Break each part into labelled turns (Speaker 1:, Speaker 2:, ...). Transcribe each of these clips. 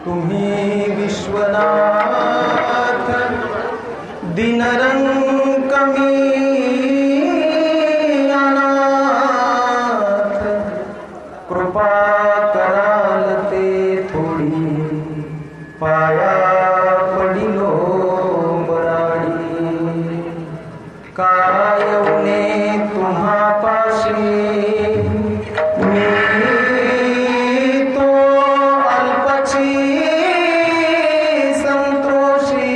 Speaker 1: तुम्ही विश्वनाथ दिनरंकमी अनाथ कृपा कराल ते थोडी पाया पडिलो बराडी काय उने तुम्हा पाशी मी तो अल्पची संतोषी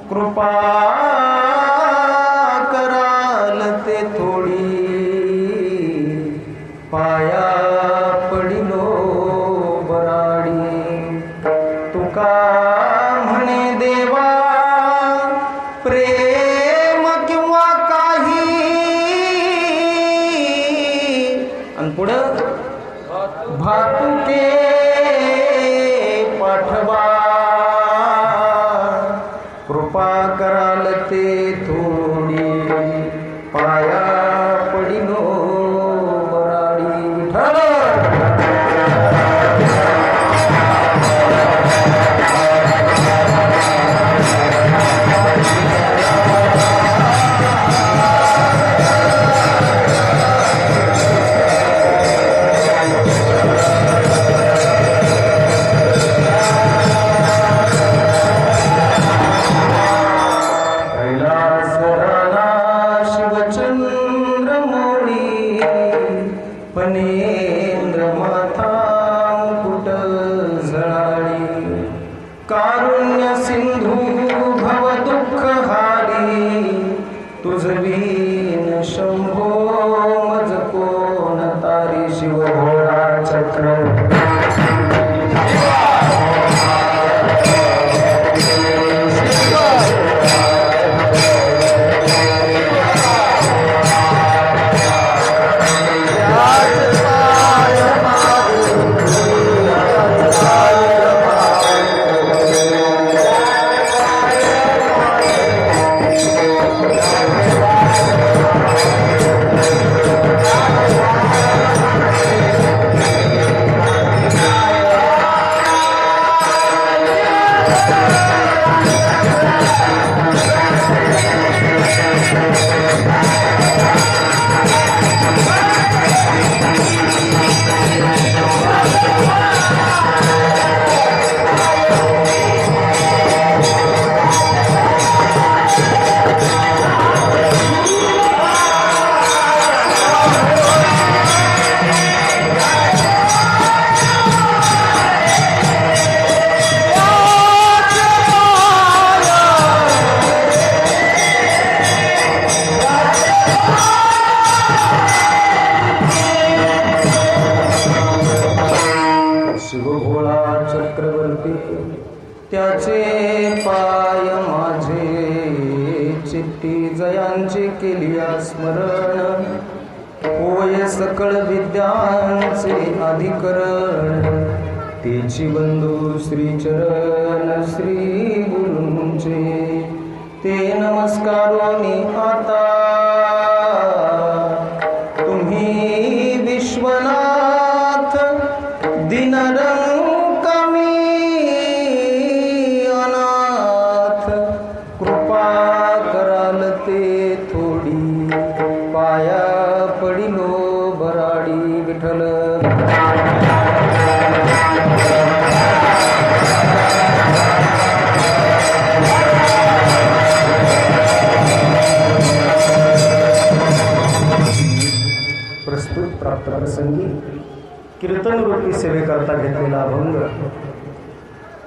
Speaker 1: कृपा कराल ते थोडी पाया पडिलो बराडी तुका म्हणे देवा प्रेम किंवा काही आणि पुढं भातुके पाठवा कृपा कराल ते थोडी पाया पडिलो बराडी विठ्ठल पनेंद्र माथा मुकुट झळाळी कारुण्य सिंधू भव दुःख हारी तुझवीन शंभो मज कोण तारी शिव भोळा चक्र शिवभोळा चक्रवर्ती त्याचे पाय माझे चित्ती जयांचे केलिया स्मरण होय सकळ विद्यांचे अधिकरण तेची बंधू श्रीचरण श्री गुरूंचे ते नमस्कारोनी आता तुम्ही विश्वनाथ दिनरंकमी अनाथ कृपा कराल ते थोडी पाया पडिलो बराडी विठ्ठल प्रस्तुत प्राप्त प्रसंगी कीर्तन रूपी सेवेकरता घेतलेला अभंग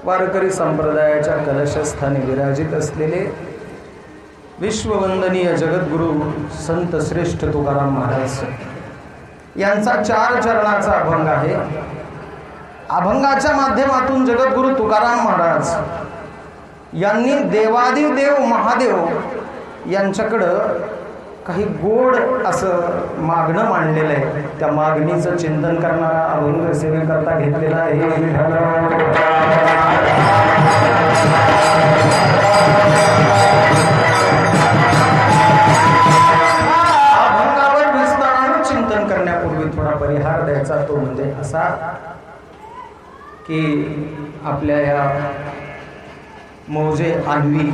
Speaker 1: वारकरी संप्रदायाच्या कलशस्थानी विराजित असलेले विश्ववंदनीय जगद्गुरु संत श्रेष्ठ तुकाराम महाराज यांचा 4 चरणाचा अभंग आहे. अभंगाच्या माध्यमातून जगद्गुरु तुकाराम महाराज यांनी देवादिदेव महादेव यांच्याकडं काही गोड असं मागणं मांडलेलं आहे. त्या मागणीचं चिंतन करणारा अभंग सेवेकरता घेतलेला आहे. अभंगावर विस्तारानं चिंतन करण्यापूर्वी थोडा परिहार द्यायचा, तो म्हणजे असा की आपल्या या मौजे आन्वी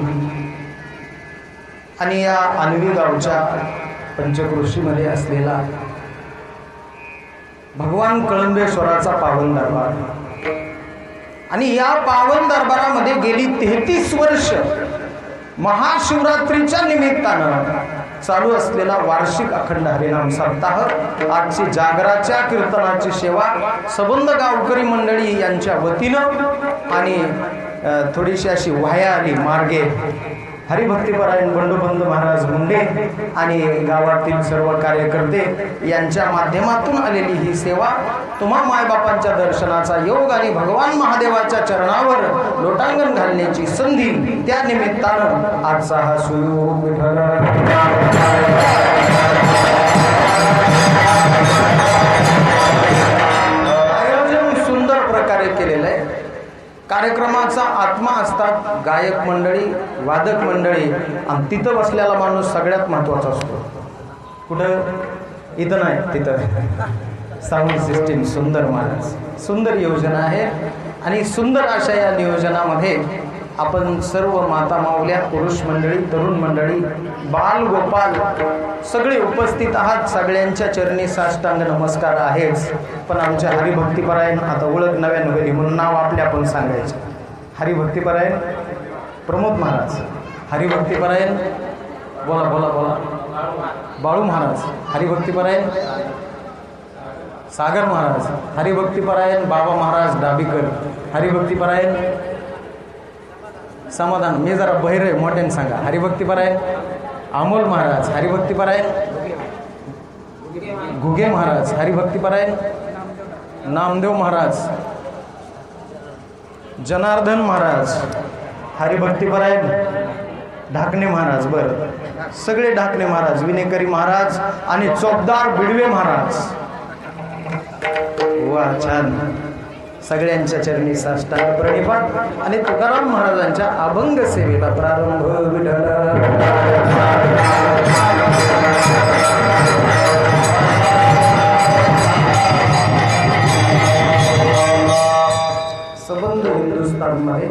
Speaker 1: आणि या आन्वी गावच्या पंचक्रोशीमध्ये असलेला भगवान कळंबेश्वराचा पावन दरबार आणि या पावन दरबारामध्ये गेली 33 वर्ष महाशिवरात्रीच्या निमित्तानं चालू असलेला वार्षिक अखंड हरिनाम सप्ताह आजची जागराच्या कीर्तनाची सेवा सबंध गावकरी मंडळी यांच्या वतीनं आणि थोडीशी अशी वाया आली मार्गे हरिभक्तीपरायण बंडोबंद महाराज मुंडे आणि गावातील सर्व कार्यकर्ते यांच्या माध्यमातून आलेली ही सेवा तुम्हा मायबापांच्या दर्शनाचा योग आणि भगवान महादेवाच्या चरणावर लोटांगण घालण्याची संधी त्या निमित्तानं आजचा हा सुयोग विठ्ठल आयोजन सुंदर प्रकारे केलेलं आहे. कार्यक्रमाचा आत्मा असतात गायक मंडळी, वादक मंडळी आणि तिथं बसलेला माणूस सगळ्यात महत्त्वाचा असतो. कुठं? इथं नाही, तिथं. साऊंड सिस्टीम सुंदर महाराज, सुंदर योजना आहे आणि सुंदर अशा या नियोजनामध्ये आपण सर्व माता माऊल्या, पुरुष मंडळी, तरुण मंडळी, बाल गोपाल सगळे उपस्थित आहात. सगळ्यांच्या चरणी साष्टांग नमस्कार आहेच. पण आमच्या हरिभक्तीपरायण आता ओळख नव्या नव्हेली म्हणून नाव आपले आपण सांगायचं. हरिभक्तीपरायण प्रमोद महाराज, हरिभक्तीपरायण बोला बोला बोला बाळू महाराज, हरिभक्तीपरायण सागर महाराज, हरिभक्तीपरायण बाबा महाराज डाबीकर, हरिभक्तीपरायण समाधान, मी जरा बहिर आहे मोठ्याने सांगा, हरिभक्तीपरायण अमोल महाराज, हरिभक्तीपरायण घुगे महाराज, हरिभक्तीपरायण नामदेव महाराज, जनार्दन महाराज, हरिभक्तीपरायण ढाकणे महाराज. बरं, सगळे ढाकणे महाराज, विनेकरी महाराज आणि चोपदार बिडवे महाराज. वा, छान. सगळ्यांच्या चरणी साष्टांग प्रणिपात आणि तुकाराम महाराजांच्या अभंग सेवेला प्रारंभ. विठ्ठल सबंध हिंदुस्थानमध्ये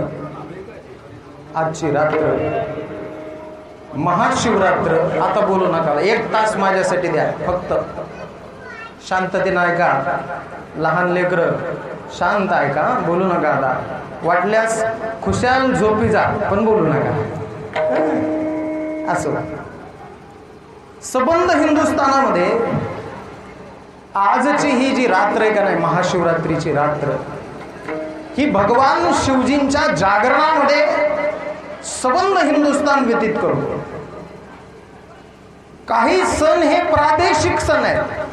Speaker 1: आजची रात्र महाशिवरात्र. आता बोलू नका, 1 तास माझ्यासाठी द्या फक्त. शांततेनं ऐका, लहान लेकरं शांत ऐका, बोलू नका. आता वाटल्यास खुशाल झोपी जा, पण बोलू नका. असं सबंध हिंदुस्थानामध्ये आजची ही जी रात्र आहे का नाही, महाशिवरात्रीची रात्र, ही भगवान शिवजींच्या जागरणामध्ये सबंध हिंदुस्थान व्यतीत करतो. काही सण हे प्रादेशिक सण आहेत,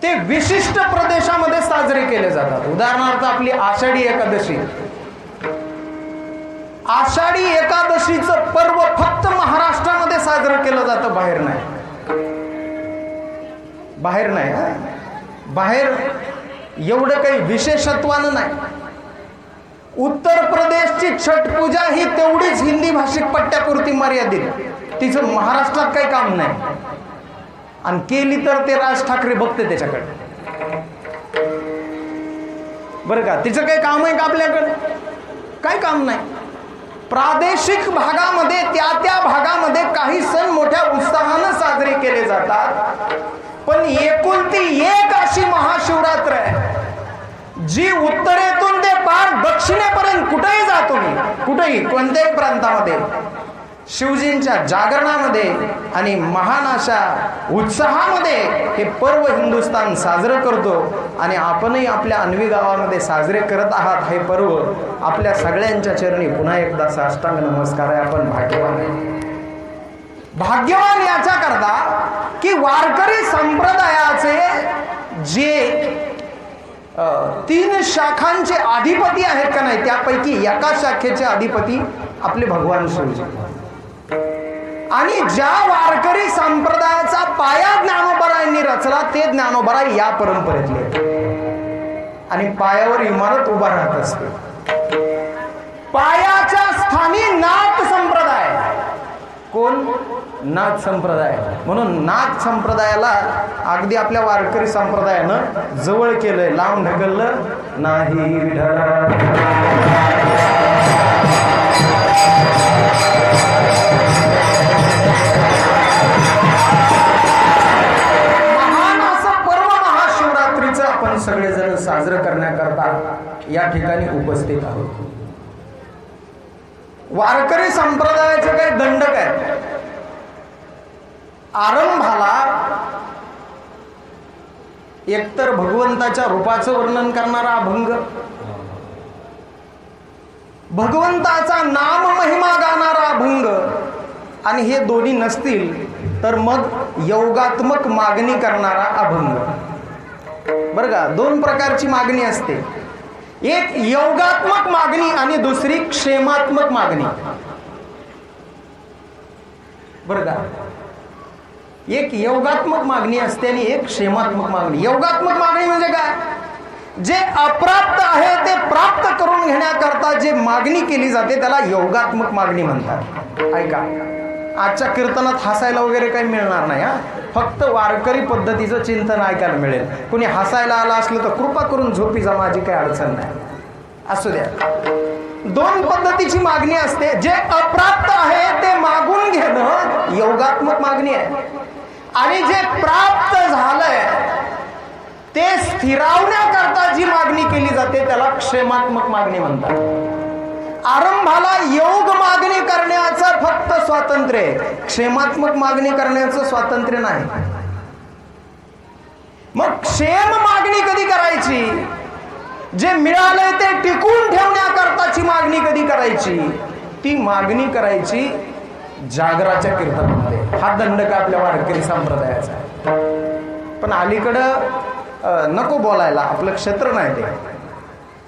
Speaker 1: ते विशिष्ट प्रदेशामध्ये साजरे केले जातात. उदाहरणार्थ आपली आषाढी एकादशी. आषाढी एकादशीचं पर्व फक्त महाराष्ट्रामध्ये साजरं केलं जातं, बाहेर नाही. बाहेर नाही, बाहेर एवढं काही विशेषत्वानं नाही. उत्तर प्रदेशची छठ पूजा ही तेवढीच हिंदी भाषिक पट्ट्यापुरती मर्यादित, तिचं महाराष्ट्रात काही काम नाही. आणि केली तर ते राज ठाकरे बघते त्याच्याकडे, बरं का. तिचं काही काम आहे का आपल्याकडे? काही काम नाही. प्रादेशिक भागामध्ये त्या भागामध्ये काही सण मोठ्या उत्साहानं साजरे केले जातात, पण एकुलती एक अशी महाशिवरात्र आहे जी उत्तरेतून ते पार दक्षिणेपर्यंत कुठेही जा तुम्ही, कुठेही कोणत्याही प्रांतामध्ये शिवजींच्या जागरणामध्ये आणि महान अशा उत्साहामध्ये हे पर्व हिंदुस्थान साजरं करतो. आणि आपणही आपल्या अन्वी गावामध्ये साजरे करत आहात हे पर्व. आपल्या सगळ्यांच्या चरणी पुन्हा एकदा साष्टांग नमस्कार आहे. आपण भाग्यवान आहे. भाग्यवान याच्या करता की वारकरी संप्रदायाचे जे 3 शाखांचे अधिपती आहेत का नाही, त्यापैकी एका शाखेचे अधिपती आपले भगवान शिवजी. आणि ज्या वारकरी संप्रदायाचा पाया ज्ञानोबरायांनी रचला ते ज्ञानोबराय या परंपरेतले, आणि पायावर इमारत उभा राहत असते. पायाच्या स्थानी नाथ संप्रदाय. कोण? नाथ संप्रदाय. म्हणून नाथ संप्रदायाला अगदी आपल्या वारकरी संप्रदायानं जवळ केलंय, लांब ढकललं नाही. महान असं पर्व महाशिवरात्रीचं आपण सगळेजण साजरं करण्याकरता या ठिकाणी उपस्थित आहोत. वारकरी संप्रदायाचे काही दंडक आहेत. आरंभाला एकतर भगवंताच्या रूपाचं वर्णन करणारा अभंग, भगवंताचा नाम महिमा गाणारा अभंग, आणि हे दोन्ही नसतील तर मग योगात्मक मागणी करणारा अभंग. बरं का, दोन प्रकारची मागणी असते. एक योगात्मक मागणी आणि दुसरी क्षेमात्मक मागणी. बरं का, एक योगात्मक मागणी असते आणि एक क्षेमात्मक मागणी. योगात्मक मागणी म्हणजे काय? जे अप्राप्त आहे ते प्राप्त करून घेण्याकरता जे मागणी केली जाते त्याला योगात्मक मागणी म्हणतात. ऐका, आजच्या कीर्तनात हसायला वगैरे काही मिळणार नाही. फक्त वारकरी पद्धतीचं चिंतन ऐकायला मिळेल. कुणी हसायला आलं असलं तर कृपा करून झोपी जा, माझी काही अडचण नाही. असू द्या. दोन पद्धतीची मागणी असते. जे अप्राप्त आहे ते मागून घेणं योगात्मक मागणी आहे, आणि जे प्राप्त झालंय ते स्थिरावण्याकरता जी मागणी केली जाते त्याला क्षेमात्मक मागणी म्हणतात. आरंभाला योग मागणी करण्याचं फक्त स्वातंत्र्य आहे, क्षेमात्मक मागणी करण्याचं स्वातंत्र्य नाही. मग क्षेम मागणी कधी करायची? जे मिळालंय ते टिकून ठेवण्याकरताची मागणी कधी करायची? ती मागणी करायची जागराच्या कीर्तनामध्ये. हा दंडक आपल्या वारकरी संप्रदायाचा आहे. पण अलीकडं नको बोलायला, आपलं क्षेत्र नाही ते.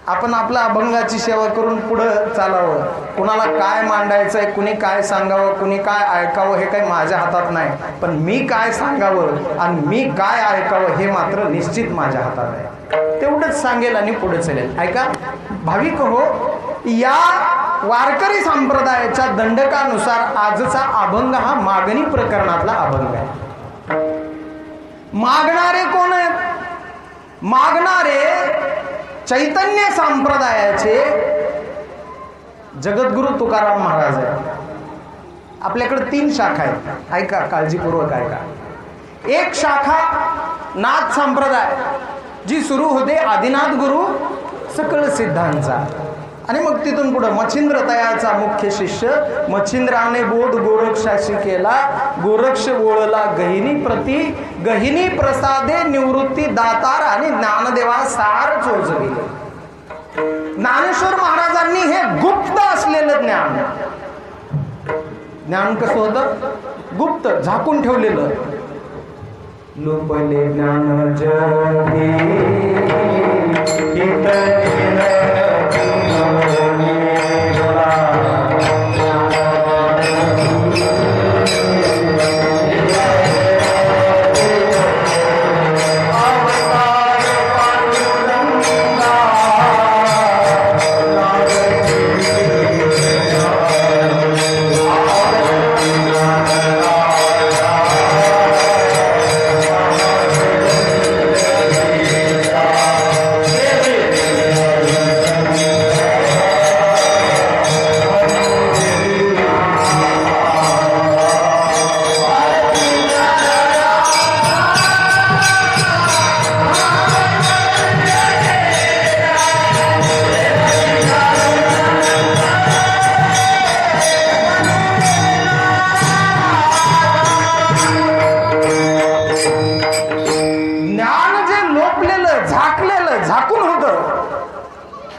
Speaker 1: आपण आपल्या अभंगाची सेवा करून पुढं चालावं. कुणाला काय मांडायचंय, कुणी काय सांगावं, कुणी काय ऐकावं हे काही माझ्या हातात नाही. पण मी काय सांगावं आणि मी काय ऐकावं हे मात्र निश्चित माझ्या हातात आहे. तेवढंच सांगेल आणि पुढे चालेल. ऐका भाविक हो, या वारकरी संप्रदायाच्या दंडकानुसार आजचा अभंग हा मागणी प्रकरणातला अभंग आहे. मागणारे कोण आहेत? मागणारे चैतन्य संप्रदायाचे जगद्गुरु तुकाराम महाराज आहेत. आपल्याकडे 3 शाखा आहेत. ऐका, काळजीपूर्वक ऐका. एक शाखा नाथ संप्रदाय, जी सुरू होते आदिनाथ गुरु सकळ सिद्धांचा, आणि मग तिथून पुढे मच्छिंद्र तयाचा मुख्य शिष्य. मच्छिंद्राने बोध गोरक्षाशी केला, गोरक्ष बोळला गहिनी प्रती, गहिनी प्रसादे निवृत्ती दातार, आणि ज्ञानदेवा सार चोचविले. ज्ञानेश्वर महाराजांनी हे गुप्त असलेलं ज्ञान, ज्ञान कसं होतं? गुप्त, झाकून ठेवलेलं. लुपले ज्ञान जगी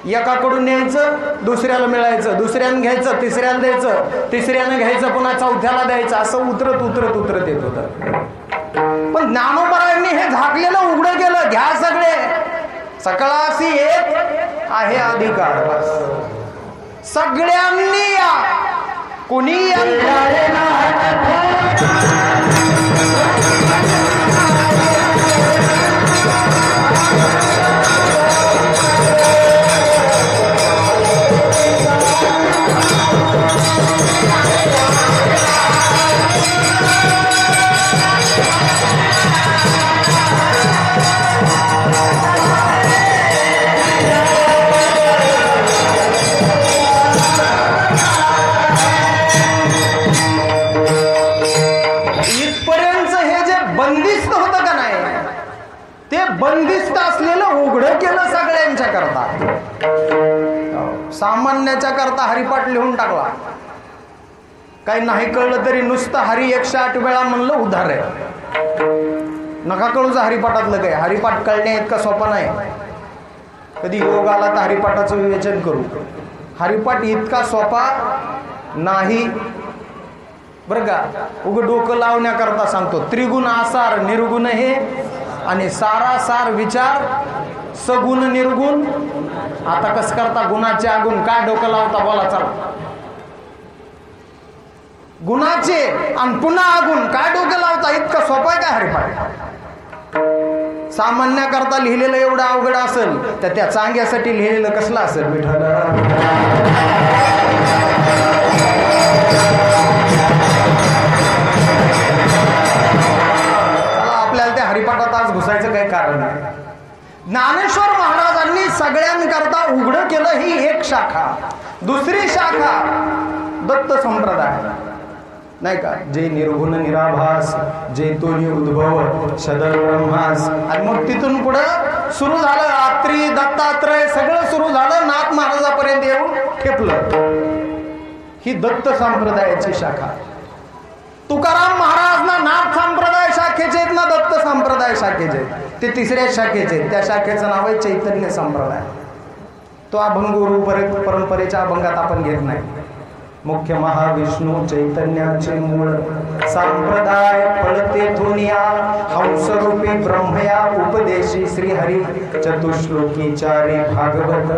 Speaker 1: एकाकडून न्यायचं, दुसऱ्याला मिळायचं, दुसऱ्यानं घ्यायचं, तिसऱ्याला द्यायचं, तिसऱ्यानं घ्यायचं, पुन्हा चौथ्याला द्यायचं, असं उतरत उतरत उतरत येत होतं. पण ज्ञानोबरायांनी हे झाकलेलं उघडं केलं. घ्या सगळे, सकळासी एक आहे अधिकार, बस सगळ्यांनी या. कुणी बंदिस्त असलेलं उघडं केलं सगळ्यांच्या करता. सामान्याच्या करता हरिपाठ लिहून टाकला. काही नाही कळलं तरी नुसतं हरी 108 वेळा म्हणलं उद्धार आहे. नका कळूचं हरिपाठातलं काय. हरिपाठ कळणे इतका सोपा नाही. कधी योग आला तर हरिपाठाचं विवेचन करू. हरिपाठ इतका सोपा नाही बरं का. उग डोकं लावण्याकरता सांगतो. त्रिगुण आसार निर्गुण हे आणि सारासार विचार सगुण निर्गुण. आता कस करता गुणाचे आगुण. काय डोकं लावता बोला चला. गुणाचे आणि पुन्हा आगुण काय डोकं लावता. इतका सोपा आहे का हरिपाठ. सामान्याकरता लिहिलेलं एवढं अवघड असेल तर त्या चांग्यासाठी लिहिलेलं कसलं असेल. विठ्ठल आपल्याला त्या हरिपाठात आज घुसायचं काही कारण नाही. ज्ञानेश्वर महाराजांनी सगळ्यांकरता उघडं केलं ही एक शाखा. दुसरी शाखा दत्त संप्रदाय नाही का. जे निर्गुण निराभास जे तो उद्भव सदर ब्रह्मास. आणि मग तिथून पुढं सुरू झालं रात्री दत्तात्रय सगळं सुरू झालं. नाथ महाराजापर्यंत येऊन ठेपलं. ही दत्त संप्रदायाची शाखा. तुकाराम महाराज ना नाथ संप्रदाय शाखेचे आहेत ना दत्त संप्रदाय शाखेचे. ते तिसऱ्या शाखेचे. त्या शाखेचं नाव आहे चैतन्य संप्रदाय. तो अभंग गुरु परंपरेच्या अभंगात आपण घेत नाही. मुख्य महाविष्णू चैतन्याचे मूळ संप्रदाय फळते थोनिया हंसरूपी ब्रह्मया उपदेशी श्रीहरी चतुश्लोकी चारी भागवत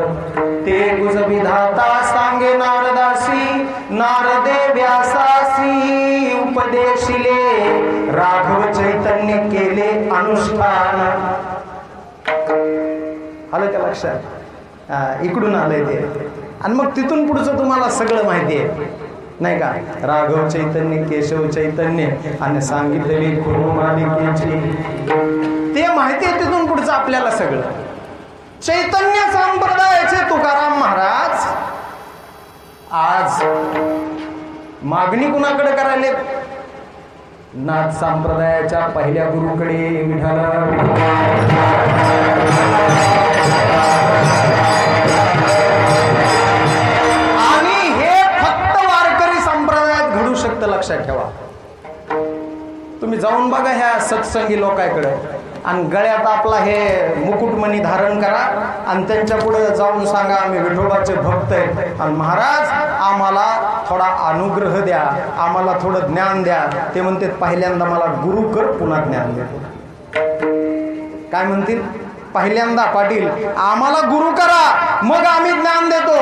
Speaker 1: ते गुज विधाता सांगे नारदासी नारदे व्यासासी उपदेशिले राघव चैतन्य केले अनुष्ठान. आलं का लक्षात. इकडून आलंय ते. आणि मग तिथून पुढचं तुम्हाला सगळं माहिती आहे नाही का. राघव चैतन्य केशव चैतन्य आणि सांगितलेली कुरु मालिकेची ते माहिती आहे. तिथून पुढचं आपल्याला सगळं. चैतन्य संप्रदायाचे तुकाराम महाराज आज मागणी कुणाकडे करायले. नाथ संप्रदायाच्या पहिल्या गुरुकडे. लक्षात ठेवा. तुम्ही जाऊन बघा ह्या सत्संगी लोकांकडे आणि गळ्यात आपला हे मुकुटमणी धारण करा आणि त्यांच्या पुढे जाऊन सांगा आम्ही विठोबाचे भक्त आहेत आणि महाराज आम्हाला थोडा अनुग्रह द्या, आम्हाला थोडं ज्ञान द्या. ते म्हणते पहिल्यांदा मला गुरु कर पुन्हा ज्ञान दे. काय म्हणतील. पहिल्यांदा पाटील आम्हाला गुरु करा मग आम्ही ज्ञान देतो.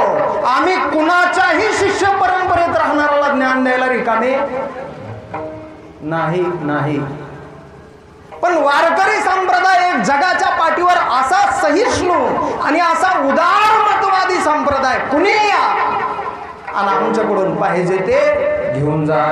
Speaker 1: आम्ही कुणाच्याही शिष्य परंपरेत राहणाऱ्याला ज्ञान द्यायला रिकामे नाही नाही. पण वारकरी संप्रदाय एक जगाच्या पाठीवर असा सहिष्णू आणि असा उदारमतवादी संप्रदाय कुणी या आणि आमच्याकडून पाहिजे ते घेऊन जा.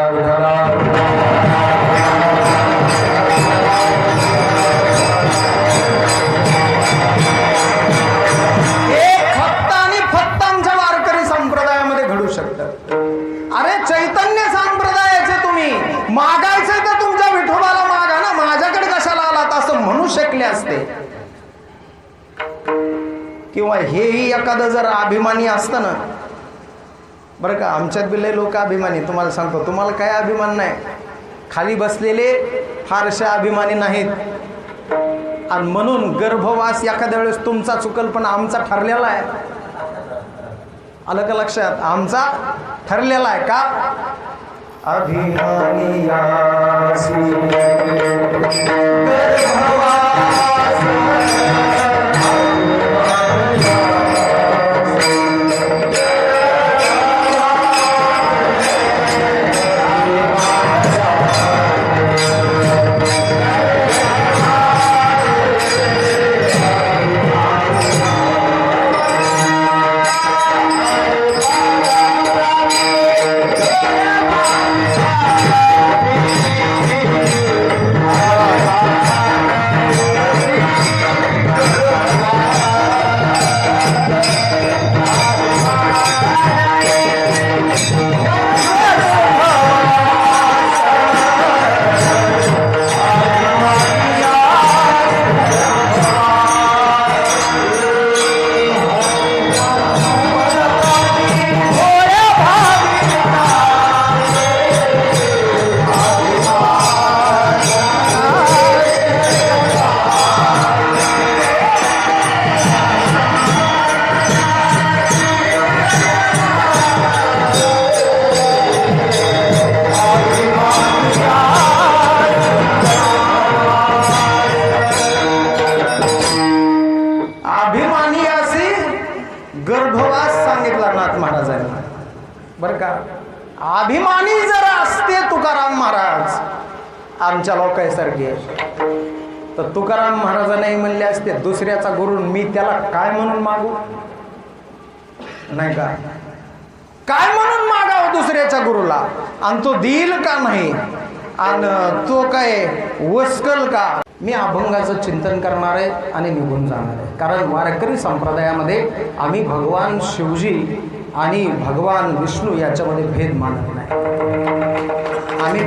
Speaker 1: अरे चैतन्य संप्रदायाचे तुम्ही मागायचं तर तुमच्या विठोबाला मागा ना. माझ्याकडे कशाला आलात असं म्हणू शकले असते. किंवा हेही एखादं जर अभिमानी असतं ना. बरं का आमच्यात बिले लोक अभिमानी. तुम्हाला सांगतो तुम्हाला काय अभिमान नाही. खाली बसलेले फारसे अभिमानी नाहीत. आणि म्हणून गर्भवास एखाद्या वेळेस तुमचा चुकल पण आमचा ठरलेला आहे. आलं का लक्षात. आमचा ठरलेला आहे का. अभिमानी सांगितला नाथ महाराजांनी. बरं का, अभिमानी जर असते तुकाराम महाराज आमच्या लोकांसारखे, तर तुकाराम महाराज नाही म्हणले असते दुसऱ्याचा गुरु मी त्याला काय म्हणून मागू, नाही का, काय म्हणून मागावं दुसऱ्याच्या गुरुला, आणि तो देईल का नाही, आणि तो काय वसकल का. मी अभंगाचं चिंतन करणार आहे आणि निघून जाणार आहे. कारण वारकरी संप्रदायामध्ये आम्ही भगवान शिवजी आणि भगवान विष्णू याच्यामध्ये भेद मानत नाही. आम्ही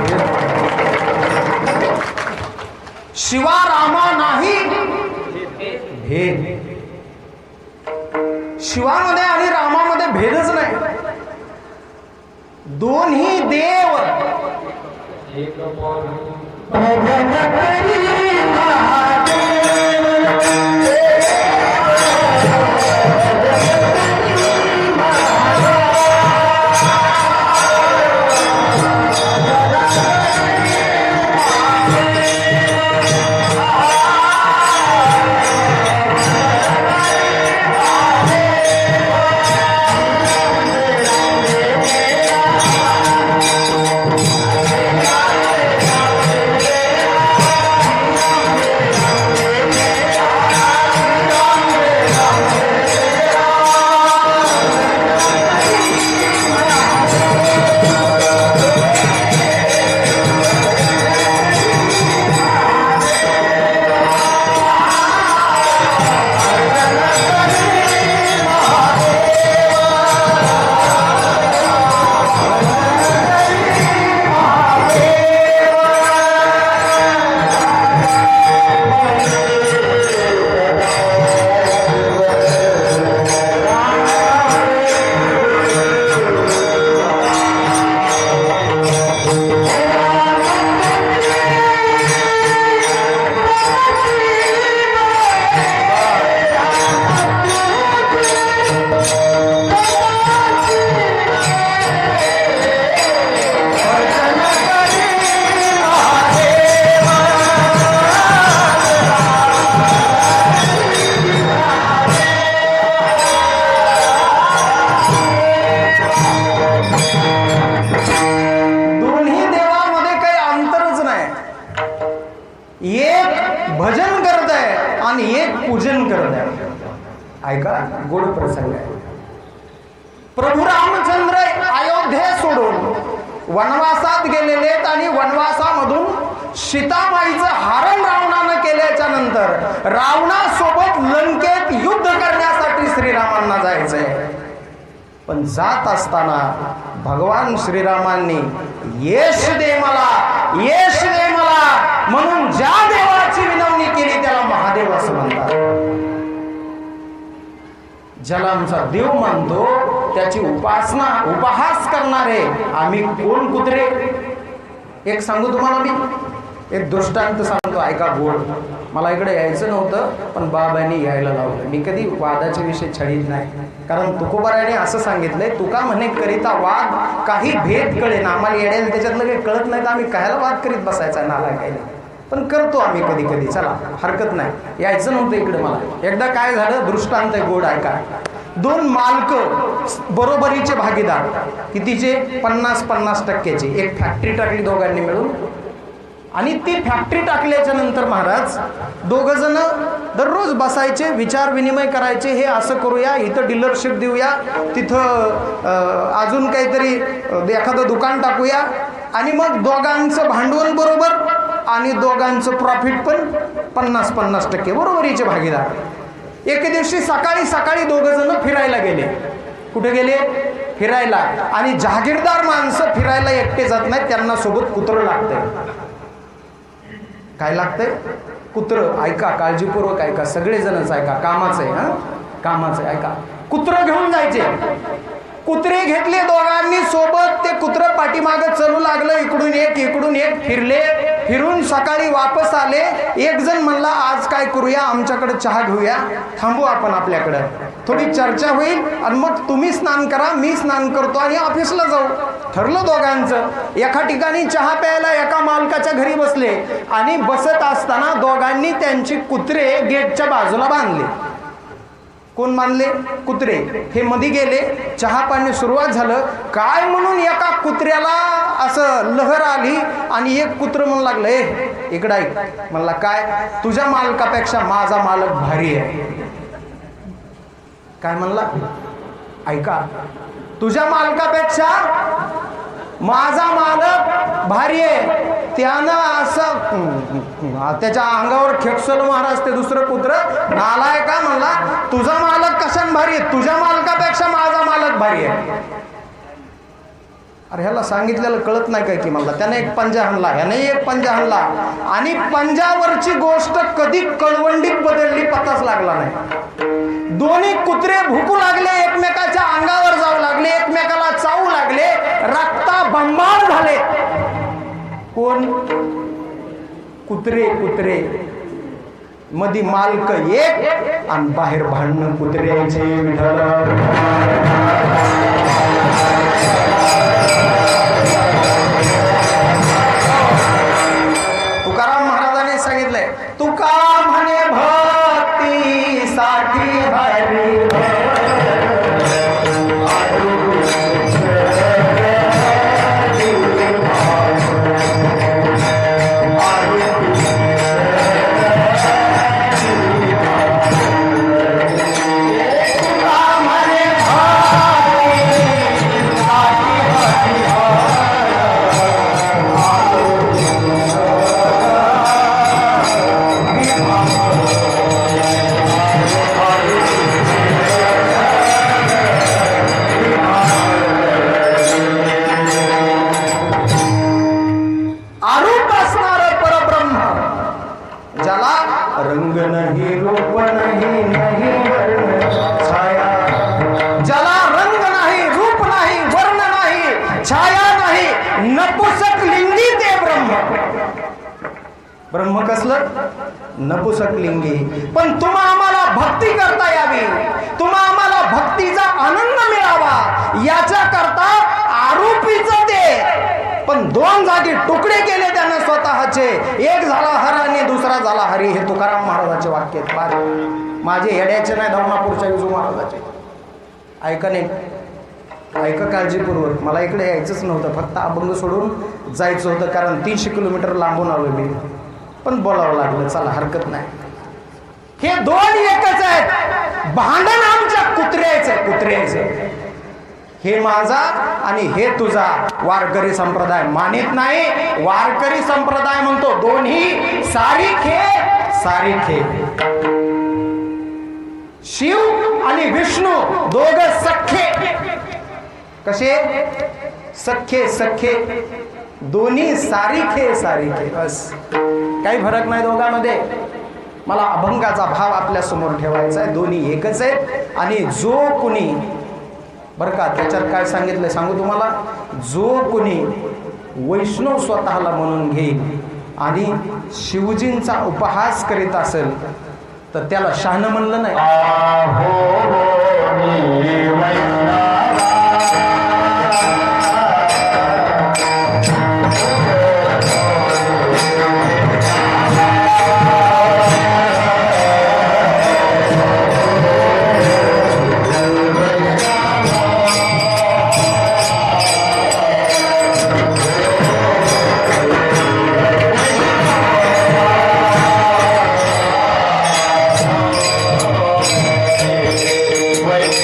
Speaker 1: शिवा रामा नाही भेद. शिवामध्ये आणि रामामध्ये भेदच नाही. दोन्ही देव भजन करत आहे आणि एक पूजन करत आहे. ऐका, गोड प्रसंग आहे. प्रभू रामचंद्र अयोध्या सोडून वनवासात गेलेले आणि वनवासामधून सीताबाईचं हरण रावणानं केल्याच्या नंतर रावणासोबत लंकेत युद्ध करण्यासाठी श्रीरामांना जायचंय. पण जात असताना भगवान श्रीरामांनी यश दे मला, यश दे मला म्हणून ज्या देवाची विनवणी केली त्याला महादेव असं म्हणतात. ज्याला आमचा देव मानतो त्याची उपासना उपहास करणारे आम्ही कोण कुत्रे. एक सांगू तुम्हाला, मी एक दृष्टांत सांगतो, ऐका गोड. मला इकडे यायचं नव्हतं पण बाबांनी यायला लावलं. मी कधी वादाचे विषय छळीत नाही, कारण तुकोबाराने असं सांगितलंय, तुका म्हणे करिता वाद काही भेद कळे ना. आम्हाला येण्याला त्याच्यातलं काही कळत नाही तर आम्ही कायला वाद करीत बसायचा नाला काय, पण करतो आम्ही कधी कधी. चला, हरकत नाही. यायचं नव्हतं इकडे मला. एकदा काय झालं, दृष्टांत गोड ऐका. दोन मालक बरोबरीचे भागीदार, कितीचे, 50-50%चे. एक फॅक्टरी टाकली दोघांनी मिळून, आणि ती फॅक्टरी टाकल्याच्या नंतर महाराज दोघ जण दररोज बसायचे, विचार विनिमय करायचे. हे असं करूया, इथं डीलरशिप देऊया, तिथं अजून काहीतरी एखादं दुकान टाकूया, आणि मग दोघांचं भांडवल बरोबर आणि दोघांचं प्रॉफिट पण 50-50% बरोबरीचे भागीदार. एके दिवशी सकाळी दोघ जण फिरायला गेले. कुठे गेले? फिरायला. आणि जहागीरदार माणसं फिरायला एकटे जात नाहीत, त्यांना सोबत कुत्रं लागतंय. काय लागतंय? कुत्रं. ऐका, काळजीपूर्वक ऐका, सगळेजणच ऐका, कामाचं आहे. कामाचं आहे, ऐका. कुत्रं घेऊन जायचे. कुत्रे घेतले दोघांनी सोबत. ते कुत्रं पाठीमागं चलू लागलं, इकडून एक फिरले. फिरून सकाळी वापस आले. एक जण म्हणला, आज काय करूया, आमच्याकडे चहा घेऊया, थांबू आपण आपल्याकडं, थोडी चर्चा होईल, आणि मग तुम्ही स्नान करा, मी स्नान करतो आणि ऑफिसला जाऊ. ठरलं दोघांचं. एका ठिकाणी चहा प्यायला एका मालकाच्या घरी बसले, आणि बसत असताना दोघांनी त्यांची कुत्रे गेटच्या बाजूला बांधले. कोण मानले? कुत्रे. हे मध्ये गेले, चहा पाणी सुरुवात झालं, काय म्हणून एका कुत्र्याला असं लहर आली आणि एक कुत्र म्हणू लागलं, ए इकडं ऐक. म्हणला काय? तुझ्या मालकापेक्षा माझा मालक भारी आहे. काय म्हणला? ऐका, तुझ्या मालकापेक्षा माझा मालक भारी आहे. त्यानं असं त्याच्या अंगावर खेकसल महाराज ते दुसरं कुत्र नालाय का म्हणला, तुझा मालक कशाने भारी आहे? तुझ्या मालकापेक्षा माझा मालक भारी आहे. अरे ह्याला सांगितलेलं कळत नाही काय की मला? त्याने एक पंजा हाणला, ह्याने एक पंजा हाणला आणि पंजावरची गोष्ट कधी कळवंडीत बदलली पताच लागला नाही. दोन्ही कुत्रे भुकू लागले, एकमेकाच्या अंगावर जाऊ लागले, एकमेकाला चावू लागले, रक्ता बंबाळ झाले. कोण? कुत्रे. कुत्रे मधी मालक एक आणि बाहेर भांडणं कुत्र्याचे. तुकाराम महाराजांनी सांगितलंय, तुका म्हणे भक्ती साठी हरी रंग नहीं रूप नहीं नहीं वर्ण छाया, ज्याला रंग नाही, रूप नाही, वर्ण नाही, छाया नाही, नपुसक लिंगी ते ब्रह्म. ब्रह्म कसलं? नपुसक लिंगी. पण तुम्हा आम्हाला भक्ती करता यावी, तुम्हा आम्हाला भक्तीचा आनंद मिळावा याच्या करता आरोपीचं ते पण दोन जागी तुकडे केले त्याने स्वतःचे. एक झाला हर आणि दुसरा झाला हरी. हे तुकाराम महाराजांचे वाक्य आहेत. माझे येड्याचे नाही, धर्मापूरच्या विजू महाराजाचे. ऐका नाही, ऐका काळजीपूर्वक. मला इकडे यायचंच नव्हतं, फक्त अभंग सोडून जायचं होतं, कारण 300 किलोमीटर लांबून आलो मी. पण बोलावं लागलं, चला हरकत नाही. हे दोन एकच आहेत. भांडण आमच्या कुत्र्याचं. कुत्र्याचं हे माझा आणि हे तुझा. वारकरी संप्रदाय मानित नाही. वारकरी संप्रदाय म्हणतो दोन्ही सारिखे सारिखे. शिव आणि विष्णू दोघं सख्खे. कसे? सख्खे सख्खे. दोन्ही सारिखे सारिखे. बस, काही फरक नाही दोघांमध्ये. मला अभंगाचा भाव आपल्या समोर ठेवायचा आहे. दोन्ही एकच आहेत. आणि जो कुणी, बरं का, त्याच्यात काय सांगितलं सांगू तुम्हाला, जो कुणी वैष्णव स्वतःला म्हणून घेईल आणि शिवजींचा उपहास करीत असेल तर त्याला शहाणं म्हणलं नाही.
Speaker 2: Wait,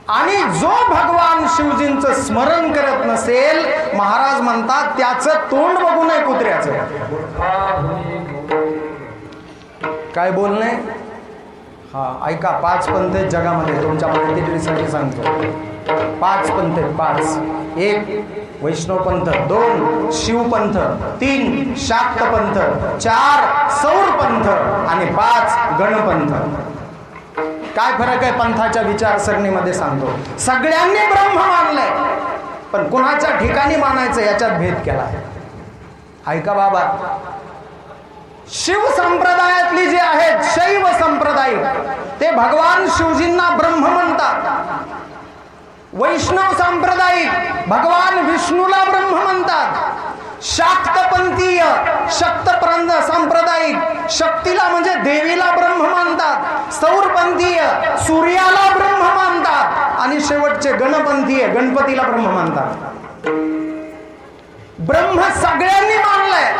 Speaker 1: आणि जो भगवान शिवजींचं स्मरण करत नसेल, महाराज म्हणतात त्याचं तोंड बघू नये कुत्र्याचं. काय बोलणे? हा ऐका, 5 पंथ आहेत जगामध्ये, तुमच्या माहितीसाठी सांगतो. 5 पंथ आहेत, 5. 1 वैष्णव पंथ, 2 शिवपंथ, 3 शाक्त पंथ, 4 सौर पंथ आणि 5 गणपंथ. काय फरक आहे पंथाच्या विचारसरणीमध्ये सांगतो. सगळ्यांनी ब्रह्म मानलंय, पण कुणाच्या ठिकाणी मानायचं याच्यात भेद केला. ऐका बाबा, शिव संप्रदायातली जे आहेत शैव संप्रदाय, ते भगवान शिवजींना ब्रह्म म्हणतात. वैष्णव सांप्रदायिक भगवान विष्णूला ब्रह्म म्हणतात. शाक्तपंथीय शक्त सांप्रदायिक शक्तीला म्हणजे देवीला ब्रह्म मानतात. सौरपंथीय सूर्याला ब्रह्म मानतात. आणि शेवटचे गणपंथीय गणपतीला ब्रह्म मानतात. ब्रह्म सगळ्यांनी मानलंय.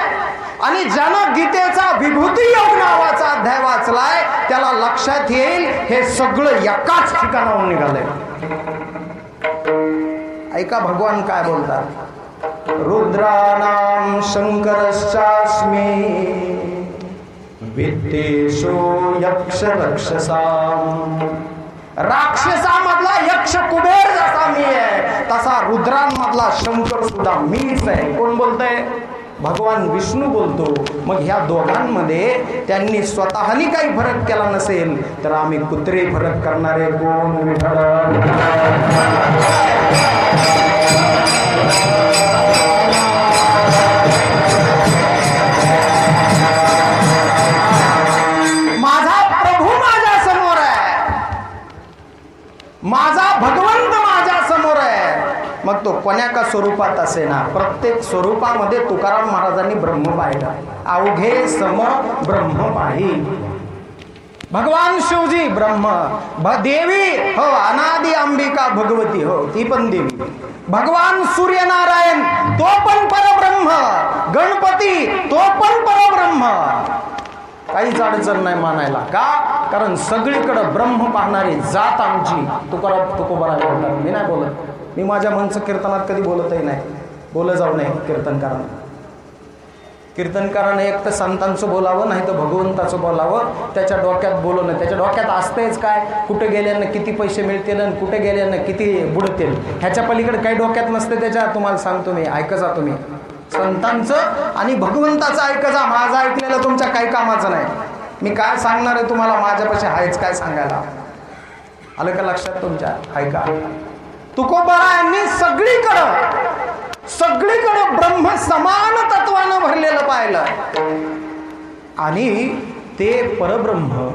Speaker 1: आणि ज्यानं गीतेचा विभूती योग नावाचा अध्याय वाचलाय त्याला लक्षात येईल हे सगळं एकाच ठिकाणाहून निघालंय. ऐका भगवान काय बोलतात. रुद्राणाम शंकरश्चास्मी वित्तेषु यक्ष रक्षसाम. राक्षसामधला यक्ष कुबेर जसा मी आहे तसा रुद्रांमधला शंकर सुद्धा मीच आहे. कोण बोलतंय? भगवान विष्णू बोलतो. मग ह्या दोघांमध्ये त्यांनी स्वतःनी काही फरक केला नसेल तर आम्ही कुत्रे फरक करणारे कोण? विठ्ठल. माझा प्रभू माझ्या समोर आहे, माझा भगवंत माझ्या समोर आहे. मग तो कोण्या का स्वरूपात असे ना, प्रत्येक स्वरूपामध्ये तुकाराम महाराजांनी ब्रह्म पाहिला. अवघे सम ब्रह्म पाही. भगवान शिवजी ब्रह्म, देवी हो अनादि अंबिका भगवती हो ती पण देवी. भगवान सूर्यनारायण तो पण परब्रह्म. गणपती तो पण परब्रह्म. काहीच अडचण नाही मानायला. का? कारण सगळीकडे ब्रह्म पाहणारी जात आमची तुकाराम तुकोबाराय बोलतात. मी नाही बोलत. मी माझ्या मनचं कीर्तनात कधी बोलतही नाही. बोलत जाऊ नये कीर्तनकारांना. कीर्तनकारानं एक तर संतांचं बोलावं नाही तर भगवंताचं बोलावं. त्याच्या डोक्यात बोलवणं. त्याच्या डोक्यात असतेच काय, कुठे गेल्यानं किती पैसे मिळतील आणि कुठे गेल्यानं किती बुडतील, ह्याच्या पलीकडे काही डोक्यात नसते त्याच्या. तुम्हाला सांगतो मी, ऐकजा तुम्ही. संतांचं आणि भगवंताचं ऐकजा. माझं ऐकलेलं तुमच्या काही कामाचं नाही. मी काय सांगणार आहे तुम्हाला, माझ्यापाशी आहेच काय सांगायला. आलं का लक्षात तुमच्या? ऐका. तुकोबारायांनी सगळीकडं ब्रह्म समान तत्वानं भरलेलं पाहिलं. आणि ते परब्रह्म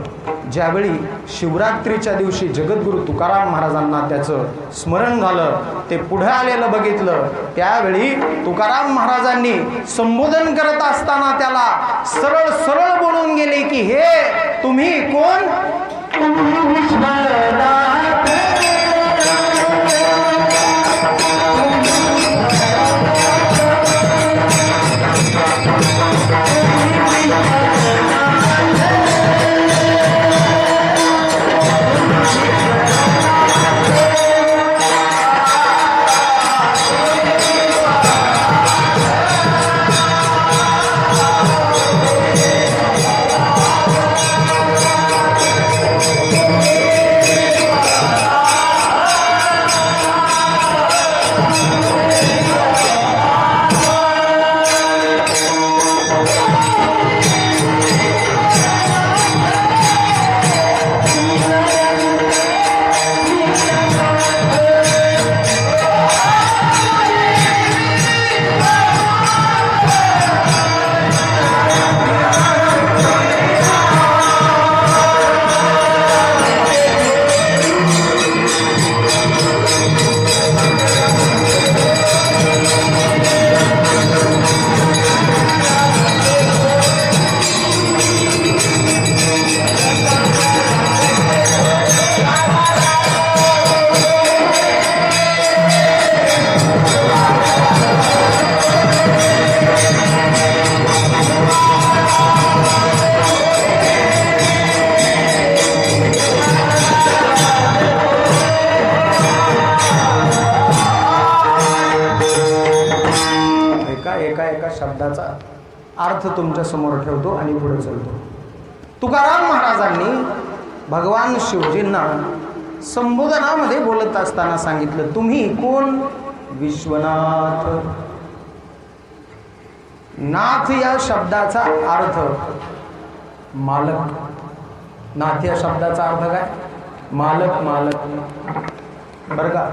Speaker 1: ज्यावेळी शिवरात्रीच्या दिवशी जगद्गुरु तुकाराम महाराजांना त्याचं स्मरण झालं, ते पुढे आलेलं बघितलं, त्यावेळी तुकाराम महाराजांनी संबोधन करत असताना त्याला सरळ सरळ बोलून गेले की हे तुम्ही कोण? अर्थ तुमच्या समोर ठेवतो आणि पुढे चालतो. तुकाराम महाराजांनी भगवान शिवजींना संबोधनामध्ये बोलत असताना सांगितलं, तुम्ही कोण? विश्वनाथ. नाथ या शब्दाचा अर्थ मालक. नाथ या शब्दाचा अर्थ काय? मालक. मालक बरं का.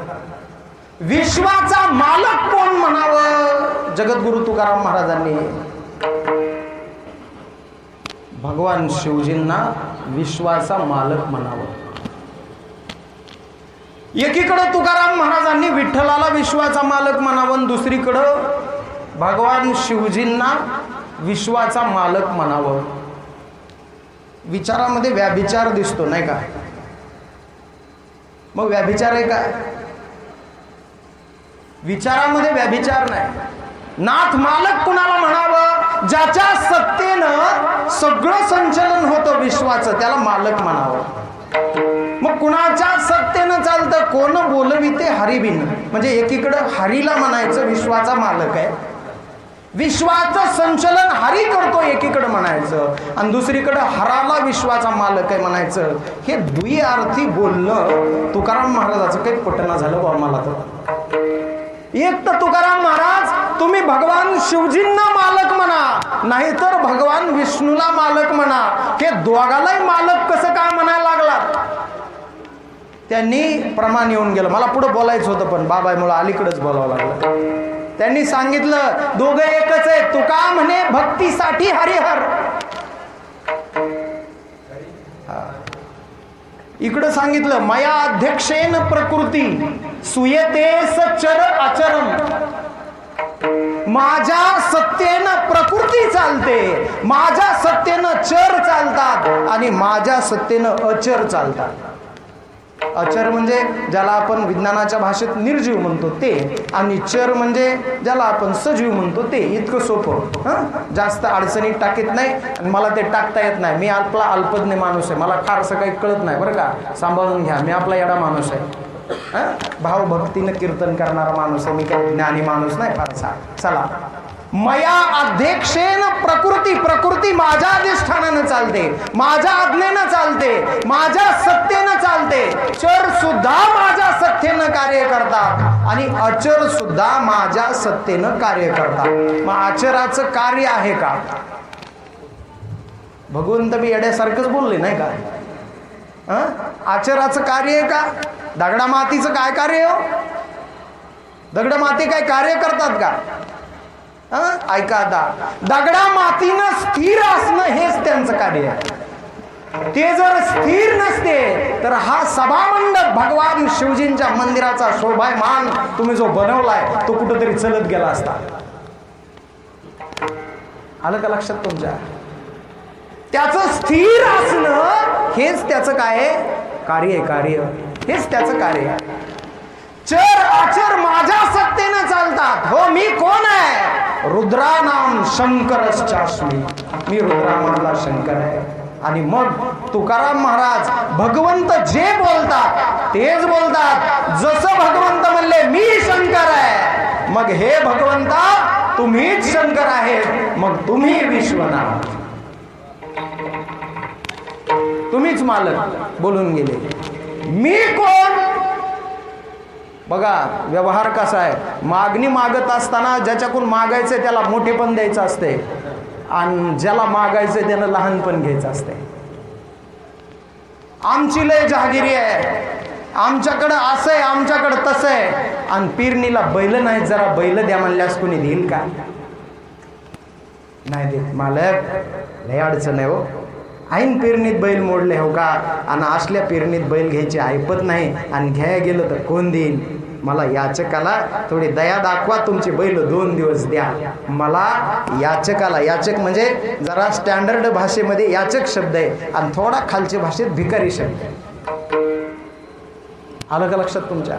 Speaker 1: विश्वाचा मालक कोण म्हणावं? जगद्गुरु तुकाराम महाराजांनी भगवान शिवजींना विश्वाचा मालक म्हणावं. एकीकडे तुकाराम महाराजांनी विठ्ठलाला विश्वाचा मालक म्हणावं, दुसरीकडं भगवान शिवजींना विश्वाचा मालक म्हणावं. विचारामध्ये व्याभिचार दिसतो नाही का? मग व्याभिचार आहे का? विचारामध्ये व्याभिचार नाही. नाथ मालक कुणाला म्हणावं? ज्याच्या सत्तेनं सगळं संचलन होतं विश्वाचं, त्याला मालक म्हणावं. मग कुणाच्या सत्तेनं चालतं? कोण बोलविते हरिबिन. म्हणजे एकीकडं हरीला म्हणायचं विश्वाचा मालक आहे, विश्वाचं संचलन हरी करतो एकीकडे म्हणायचं, आणि दुसरीकडे हराला विश्वाचा मालक आहे म्हणायचं. हे द्विअर्थी बोलणं तुकाराम महाराजाचं काही पटना झालं बा मला. तर एक तर तुकाराम महाराज तुम्ही भगवान शिवजींना मालक म्हणा, नाहीतर भगवान विष्णूला मालक म्हणा. हे दोघालाही मालक कसं काय म्हणायला लागलात? त्यांनी प्रमाण येऊन गेलं. मला पुढे बोलायचं होतं पण बाबामुळे अलीकडेच बोलावं लागलं. त्यांनी सांगितलं दोघं एकच आहे. तुका म्हणे भक्तीसाठी हरिहर. इकडं सांगितलं मया अध्यक्षेन प्रकृती सुयते सचर आचरम. माझ्या सत्तेनं प्रकृती चालते, माझ्या सत्तेनं चर चालतात आणि माझ्या सत्तेनं अचर चालतात. अचर म्हणजे ज्याला आपण विज्ञानाच्या भाषेत निर्जीव म्हणतो ते, आणि चर म्हणजे ज्याला आपण सजीव म्हणतो ते. इतकं सोपं, जास्त अडचणीत टाकीत नाही. आणि मला ते टाकता येत नाही. मी आपला अल्पज्ञ माणूस आहे, मला फारसं काही कळत नाही बरं का, सांभाळून घ्या. मी आपला एवढा माणूस आहे, भावभक्तीनं कीर्तन करणारा माणूस आहे, मी काही ज्ञानी माणूस नाही फारसा. चला, मया अध्यक्षेन प्रकृती. प्रकृती माझ्या अधिष्ठानानं चालते, माझ्या आज्ञेनं चालते, माझ्या सत्तेनं चालते. चर सुद्धा माझ्या सत्तेनं कार्य करतात आणि अचर सुद्धा माझ्या सत्तेनं कार्य करतात. मग आचराचं कार्य आहे का? भगवंत बी येड्यासारखंच बोलले नाही का? आचराचं कार्य आहे का? दगडा मातीचं काय कार्य हो? दगड माती काय कार्य करतात का? ऐका आता, दगडा मातीनं स्थिर असणं हेच त्यांचं कार्य आहे. ते जर स्थिर नसते तर हा सभामंडप भगवान शिवजींच्या मंदिराचा शोभायमान तुम्ही जो बनवलाय तो कुठंतरी चलत गेला असता. आलं का लक्षात तुमच्या? त्याचं स्थिर असणं हेच त्याचं काय कार्य आहे. कार्य हेच त्याचं कार्य आहे. चर आचर माझ्या सत्तेनं चालतात. हो, मी कोण आहे? रुद्रा नाम शंकरश्चास्मी. मी रुद्रामधला शंकर आहे. आणि मग तुकाराम महाराज भगवंत जे बोलतात तेच बोलतात. जसं भगवंत म्हणले मी शंकर आहे, मग हे भगवंता तुम्हीच शंकर आहेत, मग तुम्ही विश्वनाथ, तुम्हीच मालक बोलून गेले. मी कोण? बघा व्यवहार कसा आहे. मागणी मागत असताना ज्याच्याकडून मागायचंय त्याला मोठेपण द्यायचं असते, आणि ज्याला मागायचंय त्यानं लहानपण घ्यायचं असते. आमची लय जहागिरी आहे, आमच्याकडं असं आहे, आमच्याकडं तसं आहे. आणि पेरणीला बैल नाहीत, जरा बैल द्या म्हणल्यास कोणी देईल का? नाही देत. मालक लय अडचण आहे हो. ऐन पेरणीत बैल मोडले हो का, आणि असल्या पेरणीत बैल घ्यायची ऐपत नाही, आणि घ्यायला गेलं तर कोण देईल? मला याचकाला थोडी दया दाखवा, तुमचे बैल 2 दिवस द्या मला. याचकाला, याचक म्हणजे जरा स्टँडर्ड भाषेमध्ये याचक शब्द आहे, आणि थोडा खालच्या भाषेत भिकारी शब्द आहे. आलं का लक्षात तुमच्या?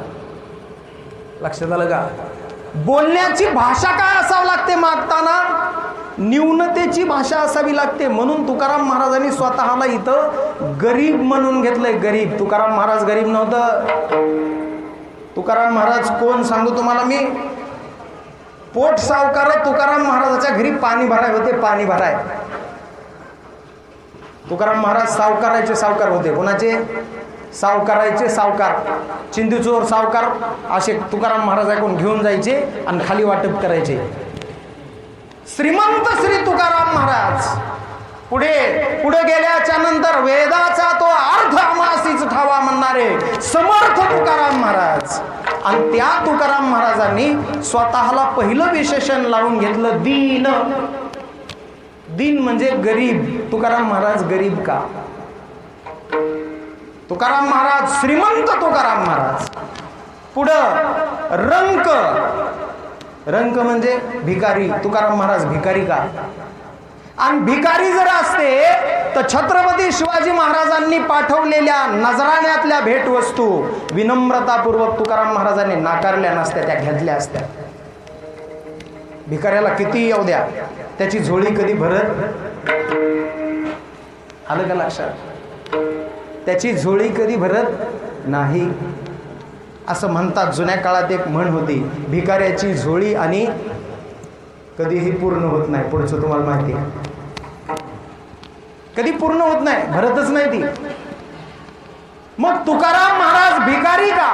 Speaker 1: लक्षात आलं का? बोलण्याची भाषा काय असावं लागते मागताना? न्यूनतेची भाषा असावी लागते. म्हणून तुकाराम महाराजांनी स्वतःला इथं गरीब म्हणून घेतलंय. गरीब. तुकाराम महाराज गरीब नव्हतं. तुकाराम महाराज कोण सांगू तुम्हाला मी? पोट सावकार तुकाराम महाराजाच्या घरी पाणी भराय होते. पाणी भराय तुकाराम महाराज सावकाराचे सावकार होते. कोणाचे? सावकाराचे सावकार. चिंदीचोर सावकार असे तुकाराम महाराज ऐकून घेऊन जायचे आणि खाली वाटप करायचे. श्रीमंत श्री तुकाराम महाराज पुढे पुढे गेल्याच्या नंतर वेदाचा तो अर्थ आमासीच ठावा म्हणणारे समर्थ तुकाराम महाराज. आणि त्या तुकाराम महाराजांनी स्वतःला पहिलं विशेषण लावून घेतलं दीन. दीन म्हणजे गरीब. तुकाराम महाराज गरीब का? तुकाराम महाराज श्रीमंत तुकाराम महाराज. पुढं रंक. रंक म्हणजे भिकारी. तुकाराम महाराज भिकारी का? आणि भिकारी जर असते तर छत्रपती शिवाजी महाराजांनी पाठवलेल्या नजराण्यातल्या भेटवस्तू विनम्रतापूर्वक तुकाराम महाराजांनी नाकारल्या नसत्या, त्या घेतल्या असत्या. भिकाऱ्याला किती येऊ द्या, त्याची झोळी कधी भरत. आलं का लक्षात? त्याची झोळी कधी भरत नाही असं म्हणतात. जुन्या काळात एक म्हण होती, भिकाऱ्याची झोळी आणि कधीही पूर्ण होत नाही. पुढचं तुम्हाला माहिती आहे, कधी पूर्ण होत नाही, भरतच नाही ती. मग तुकाराम महाराज भिकारी का?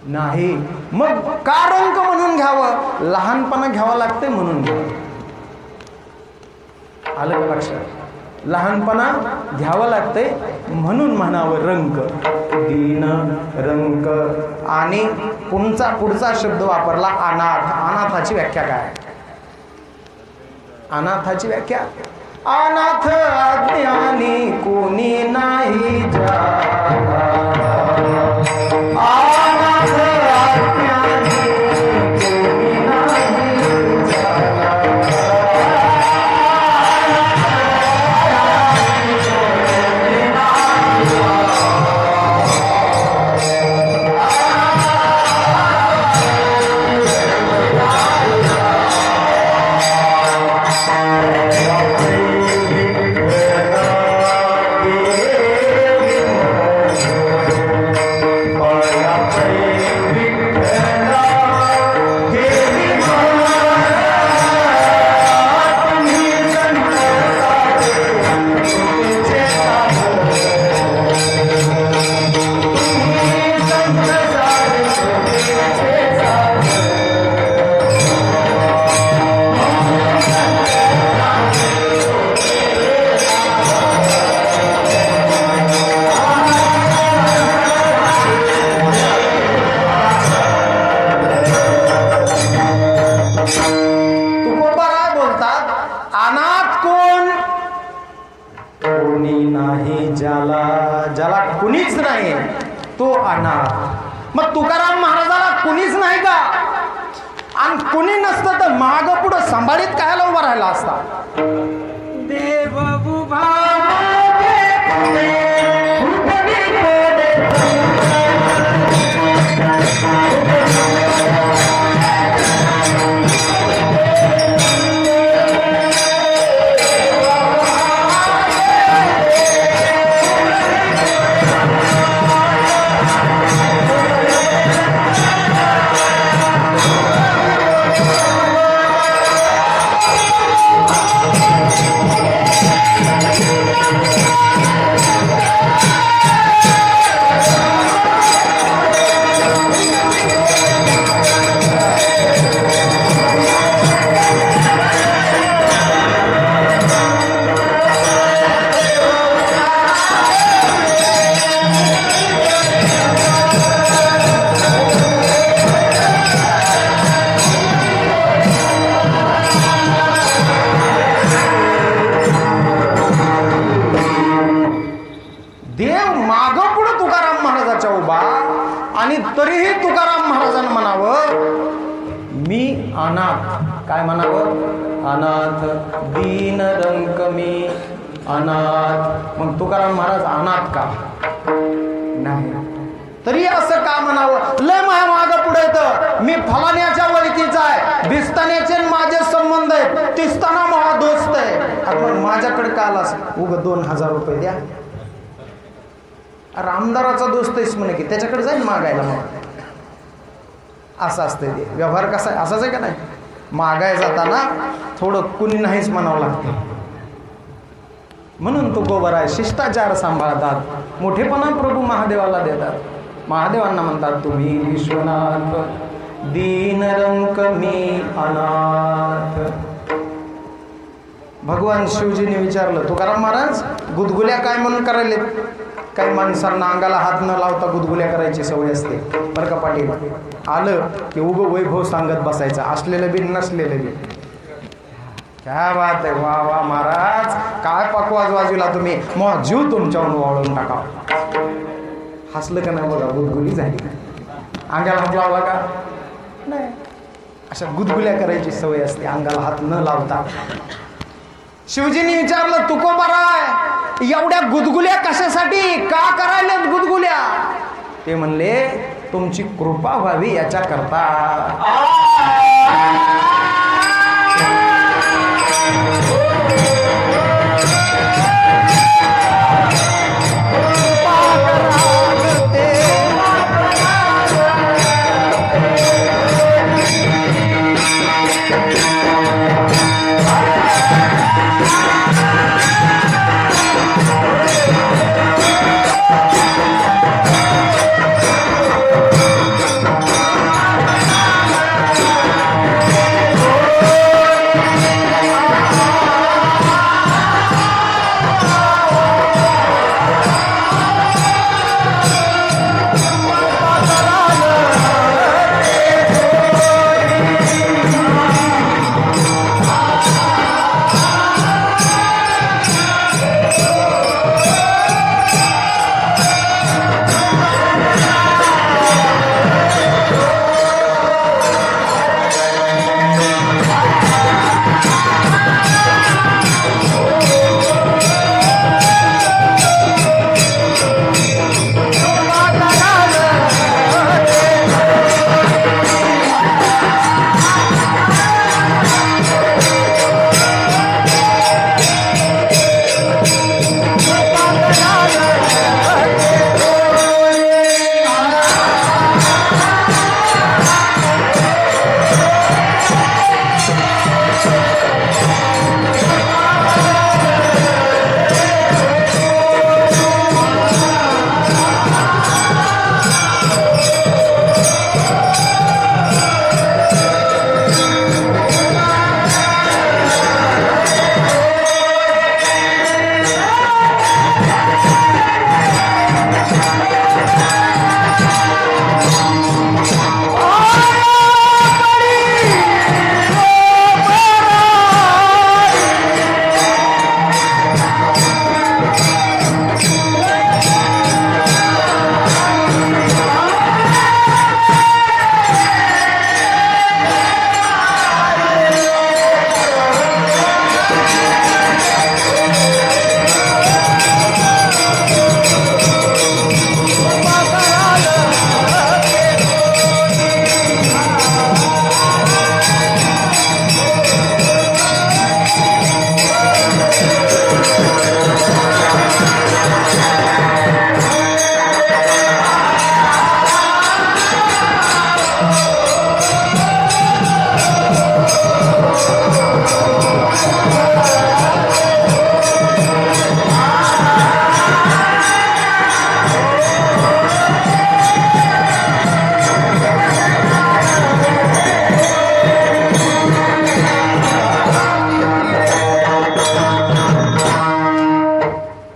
Speaker 1: नाही. मग का रंक म्हणून घ्यावं? लहानपणा घ्यावा लागते म्हणून घ्यावं. आलं का लक्षात? लहानपणा घ्यावं लागतंय म्हणून म्हणावं रंक. दीन रंक. आणि पुढचा शब्द वापरला अनाथ. अनाथाची व्याख्या काय? अनाथाची व्याख्या, अनाथ अज्ञानी कोणी नाही जागा. अनाथ अज्ञानी कोणी नाही जागा. ज्याला कुणीच नाही तो अनाथ. मग तुकाराम महाराजाला कुणीच नाही का? आणि कुणी नसतं तर माग पुढं सांभाळीत कायला उभा राहिला असता? देव आणि तरीही तुकाराम महाराजांना म्हणावं मी अनाथ. काय म्हणावं? अनाथ. दीन रंक मी अनाथ. मग तुकाराम महाराज अनाथ का? नाही. तरी असं का म्हणावं? लय माझ्या माग पुढे येतं, मी फलाण्याच्या वळखीचा आहे, भिस्ताण्याचे माझे संबंध आहेत, तिस्ताना माझा दोस्त आहे. आपण माझ्याकडे का आलास? उग 2000 रुपये द्या. रामदाराचा दोस्त आहेस म्हणे की त्याच्याकडे जाईल मागायला. मग असं असतं ते व्यवहार कसा आहे असाच आहे का नाही. मागाय जाताना थोडं कुणी नाहीच म्हणावं लागतं. म्हणून तो गोबर आहे. शिष्टाचार सांभाळतात, मोठेपणा प्रभू महादेवाला देतात. महादेवांना म्हणतात तुम्ही विश्वनाथ दीनरंक मी अनाथ. भगवान शिवजीने विचारलं तुकाराम महाराज गुदगुल्या काय म्हणून करायले. काही माणसांना अंगाला हात न लावता गुदगुल्या करायची सवय असते बरं का पाटील. आलं की उभं वैभव सांगत बसायचं, असलेलं बी नसलेलं बी. क्या बात आहे, वा वा महाराज काय पकवाज वाजूला तुम्ही, मग जीव तुमच्यावर वाळून टाका. हसलं का नाही बघा, गुदगुली झाली. अंगाला हात लावला का नाही. अशा गुदगुल्या करायची सवय असते अंगाला हात न लावता. शिवजींनी विचारलं तुकोबाराय एवढ्या गुदगुल्या कशासाठी, का करायल्यात गुदगुल्या. ते म्हणले तुमची कृपा व्हावी याच्या करता.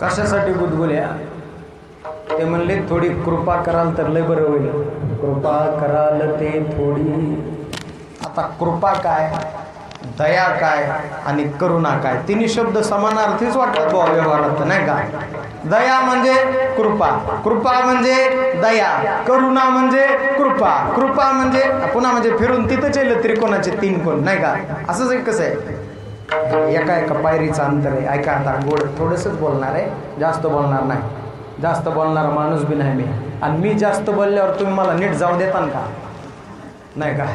Speaker 1: कशासाठी गुदगुल्या. ते म्हणले थोडी कृपा कराल तर लय बरं होईल. कृपा कराल ते थोडी. आता कृपा काय, दया काय आणि करुणा काय, तिन्ही शब्द समानार्थीच वाटतात बुवा व्यवहारात नाही का. दया म्हणजे कृपा, कृपा म्हणजे दया, करुणा म्हणजे कृपा, कृपा म्हणजे पुन्हा म्हणजे फिरून तिथंच येईल त्रिकोणाचे तीन कोण नाही का. असंच एक कसं आहे, एका एका पायरीचं अंतर आहे. ऐका आता गोड थोडंसंच बोलणार आहे, जास्त बोलणार नाही. जास्त बोलणारा माणूस बी नाही मी, आणि मी जास्त बोलल्यावर तुम्ही मला नीट जाऊ देता का नाही का.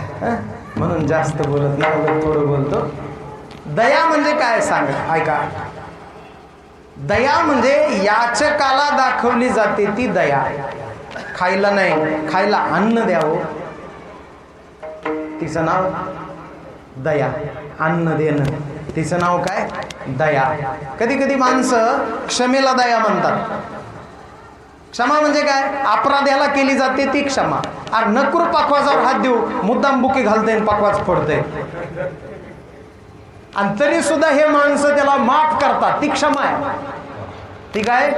Speaker 1: म्हणून जास्त बोलत नाही, थोडं बोलतो. दया म्हणजे काय सांगा ऐका. दया म्हणजे याचकाला दाखवली जाते ती दया. खायला नाही, खायला अन्न द्यावं, तिचं नाव दया. अन्न देणं, तिचं नाव काय? दया. कधी कधी माणसं क्षमेला दया म्हणतात. क्षमा म्हणजे काय? अपराध्याला केली जाते ती क्षमा. आणि नकुर पाखवाजावर हात देऊ मुद्दाम बुकी घालते, पाखवाज फोडते, आणि तरी सुद्धा हे माणसं त्याला माफ करतात. ती क्षमा आहे. ती काय?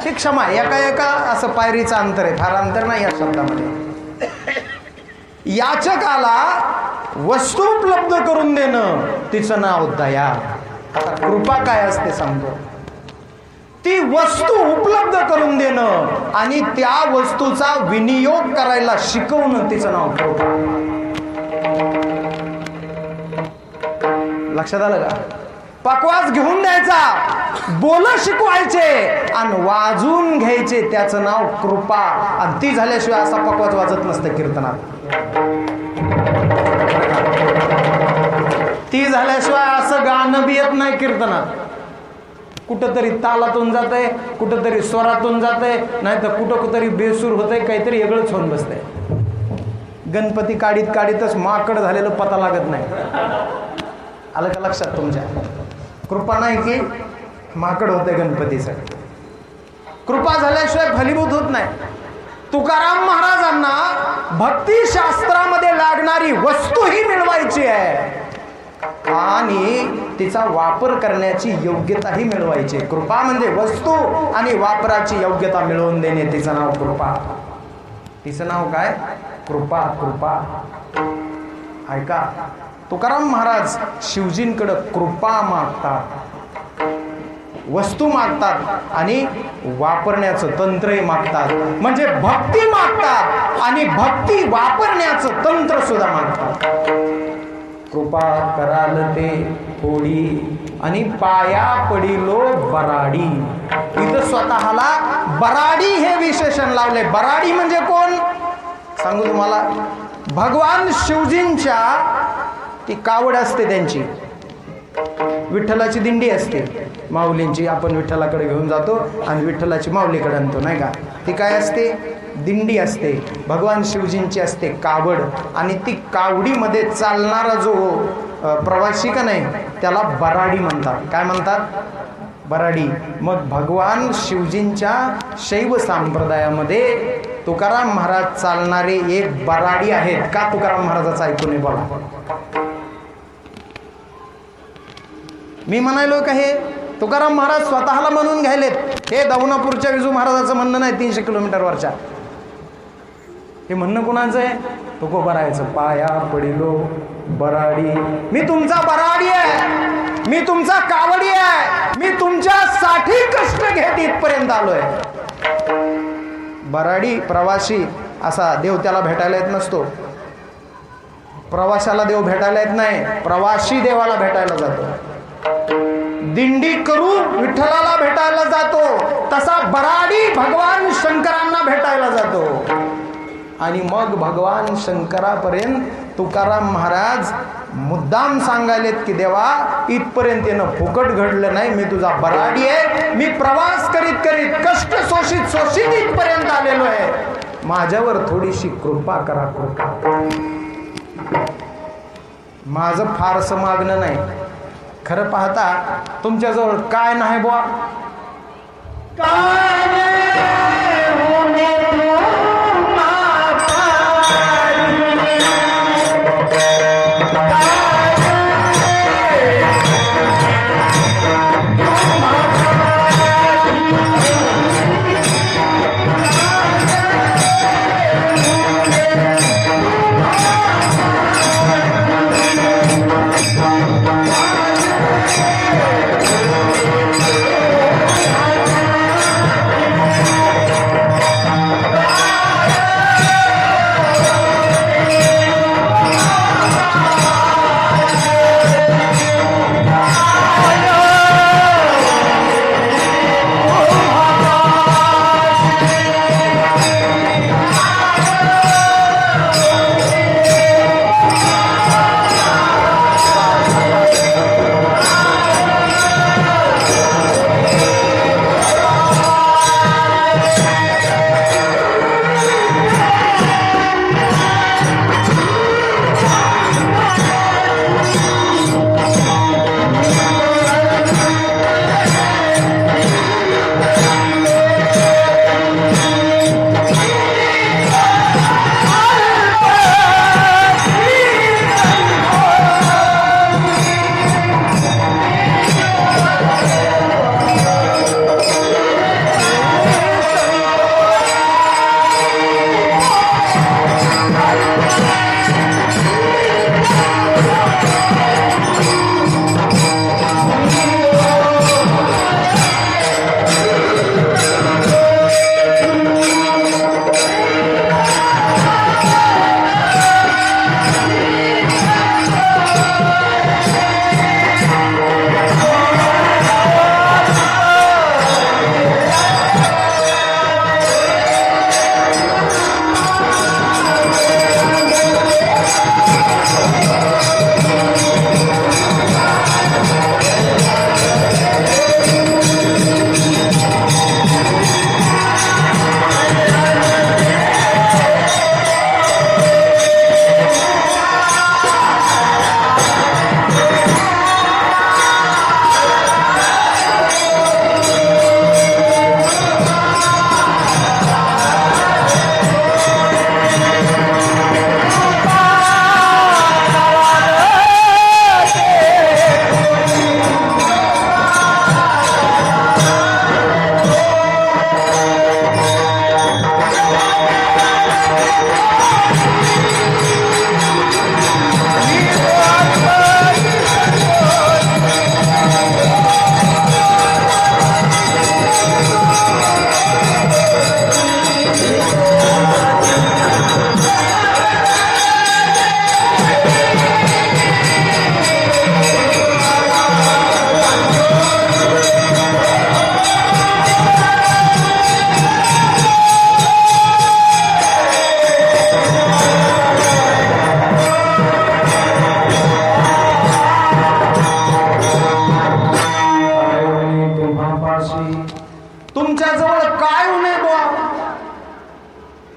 Speaker 1: ती क्षमा. एका एका असं पायरीचं अंतर आहे, फार अंतर नाही या शब्दामध्ये. याचकाला वस्तू उपलब्ध करून देणं, तिचं नाव दया. आता कृपा काय असते सांगतो. ती वस्तू उपलब्ध करून देणं आणि त्या वस्तूचा विनियोग करायला शिकवणं, तिचं नाव कृपा. लक्षात आलं का? पकवास घेऊन द्यायचा, बोल शिकवायचे आणि वाजून घ्यायचे, त्याचं नाव कृपा. आणि ती झाल्याशिवाय असा पकवास वाजत नसतं कीर्तनात. ती झाल्याशिवाय असं गाणं बी येत नाही कीर्तनात. कुठंतरी तालातून जातंय, कुठंतरी स्वरातून जातंय, नाही तर कुठंतरी बेसूर होतंय, काहीतरी वेगळंच होऊन बसतंय. गणपती काढीत काढीतच माकड झालेलं पता लागत नाही. आलं का लक्षात तुमच्या? कृपा नाही की माकड होते गणपतीचं. कृपा झाल्याशिवाय फलीभूत होत नाही. तुकाराम महाराजांना भक्तिशास्त्रामध्ये लागणारी वस्तूही मिळवायची आहे आणि तिचा वापर करण्याची योग्यताही मिळवायची. कृपा म्हणजे वस्तू आणि वापराची योग्यता मिळवून देणे, तिचं नाव कृपा. तिचं नाव काय? कृपा. कृपा. ऐका, तुकाराम महाराज शिवजींकडे कृपा मागतात, वस्तू मागतात आणि वापरण्याचं तंत्रही मागतात. म्हणजे भक्ती मागतात आणि भक्ती वापरण्याचं तंत्र सुद्धा मागतात. कृपा कराल ते थोडी आणि पाया पडिलो बराडी. इथं स्वतःला बराडी हे विशेषण लावले. बराडी म्हणजे कोण सांगू तुम्हाला? भगवान शिवजींच्या ती कावड असते, त्यांची विठ्ठलाची दिंडी असते माऊलींची. आपण विठ्ठलाकडे घेऊन जातो आणि विठ्ठलाची माऊलीकडे आणतो, नाही का? ती काय असते? दिंडी असते. भगवान शिवजींची असते कावड. आणि ती कावडीमध्ये चालणारा जो प्रवासी का नाही, त्याला बराडी म्हणतात. काय म्हणतात? बराडी. मग भगवान शिवजींच्या शैव संप्रदायामध्ये तुकाराम महाराज चालणारे एक बराडी आहेत. का? तुकाराम महाराजाचं ऐकून बोला. मी म्हणालो का हे तुकाराम महाराज स्वतःला म्हणून घ्यायलेत? हे दौनापूरच्या विजू महाराजाचं म्हणणं नाही, 300 किलोमीटरवरच्या. हे म्हणणं कुणाचं आहे? तुकोबारायचं. पाया पडिलो बराडी. मी तुमचा बराडी आहे, मी तुमचा कावडी आहे, मी तुमच्यासाठी कष्ट घेत इथपर्यंत आलोय. बराडी प्रवासी असा देव त्याला भेटायला येत नसतो. प्रवाशाला देव भेटायला येत नाही, प्रवासी देवाला भेटायला जातो. दिंडी करून विठ्ठलाला भेटायला जातो, तसा बराडी भगवान शंकरांना भेटायला जातो. आणि मग भगवान शंकरापर्यंत तुकाराम महाराज मुद्दाम सांगायलेत की देवा, इथपर्यंत येणं फुकट घडलं नाही. मी तुझा बराडी आहे, मी प्रवास करीत करीत कष्ट सोशीत सोशीत इथपर्यंत आलेलो आहे. माझ्यावर थोडीशी कृपा करा. कृपा. माझं फारसं मागणं नाही. खरं पाहता तुमच्याजवळ काय नाही बुवा, काय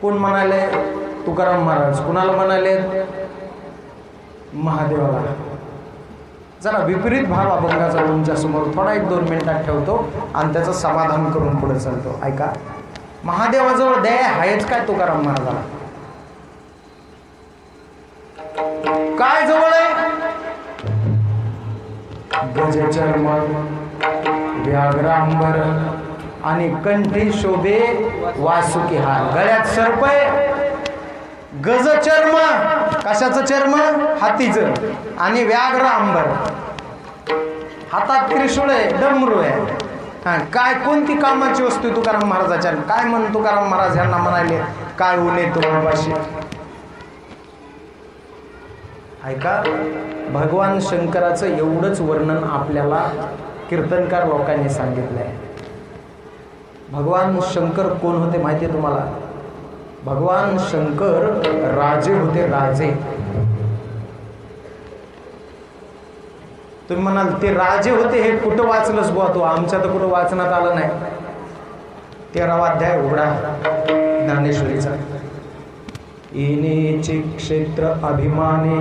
Speaker 1: कोण म्हणाले? तुकाराम महाराज. कुणाला म्हणाले? महादेवाला. जरा विपरीत भाव अभंगाचा तुमच्या समोर थोडा 1-2 मिनिटात ठेवतो आणि त्याचं समाधान करून पुढे चालतो. ऐका. महादेवाजवळ दया आहेच काय तुकाराम महाराजाला? काय जवळ आहे? गजचर्म, व्याघ्रांबर आणि कंठी शोभे वासुकी हार. गळ्यात सर्प आहे. गजचर्म, कशाचं चर्म? हातीचं. आणि व्याघ्र अंबर, हातात त्रिशूळ आहे, डमरू आहे. हा, काय कोणती कामाची वस्तू तुकाराम महाराजाच्या? काय म्हण तुकाराम महाराज यांना म्हणाले, काय उने तुम्हापाशी? ऐका. भगवान शंकराचं एवढंच वर्णन आपल्याला कीर्तनकार लोकांनी सांगितलंय. भगवान शंकर कोण होते माहिती आहे तुम्हाला? भगवान शंकर राजे होते, राजे. तुम्ही म्हणाल ते राजे होते हे कुठं वाचलंच बुवा तू? आमच्या तर कुठं वाचण्यात आलं नाही. 13वा अध्याय उघडा ज्ञानेश्वरीचा. येनेचे क्षेत्र अभिमाने.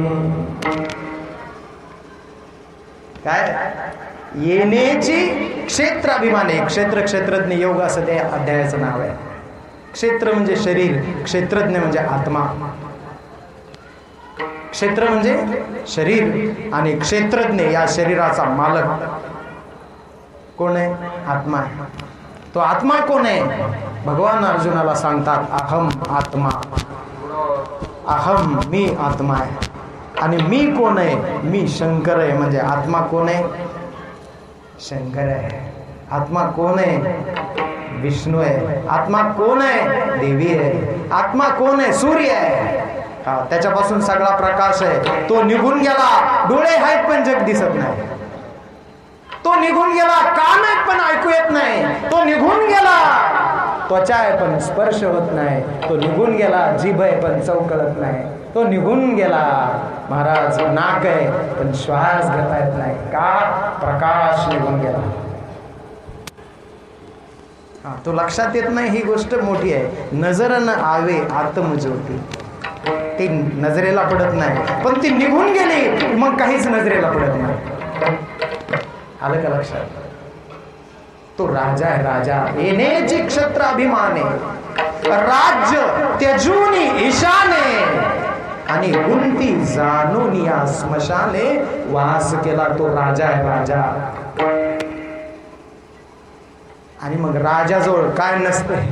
Speaker 1: काय? येनेची क्षेत्र अभिमाने. क्षेत्रज्ञ योग असं त्या अध्यायाचं नाव आहे. क्षेत्र म्हणजे शरीर, क्षेत्रज्ञ म्हणजे आत्मा. क्षेत्र म्हणजे शरीर आणि क्षेत्रज्ञ या शरीराचा मालक कोण आहे? आत्मा आहे. तो आत्मा कोण आहे? भगवान अर्जुनाला सांगतात, अहम आत्मा. अहम, मी आत्मा आहे. आणि मी कोण आहे? मी शंकर आहे. म्हणजे आत्मा कोण आहे? शंकर आहे. आत्मा कोण आहे? विष्णू आहे. आत्मा कोण आहे? देवी आहे. आत्मा कोण आहे? सूर्य आहे. हा, त्याच्यापासून सगळा प्रकाश आहे. तो निघून गेला. डोळे आहेत पण जग दिसत नाही. तो निघून गेला. कान आहेत पण ऐकू येत नाही. तो निघून गेला. त्वचा आहे पण स्पर्श होत नाही. तो निघून गेला. जीभ आहे पण चव कळत नाही. तो निघून गेला. महाराज, नाक आहे पण श्वास घेता येत नाही. का? प्रकाश निघून गेला. हा, तो लक्षात येत नाही. ही गोष्ट मोठी आहे. नजर न आवे आत्मज्योती. ती नजरेला पडत नाही, पण ती निघून गेली मग काहीच नजरेला पडत नाही. आलं का लक्षात? तो राजा आहे. राजा. येण्याची क्षत्र अभिमाने, राज्य त्यजूनी ईशाने आणि गुंती जाणून या स्मशाने वास केला. तो राजा आहे. राजा. आणि मग राजाजवळ काय नसतंय?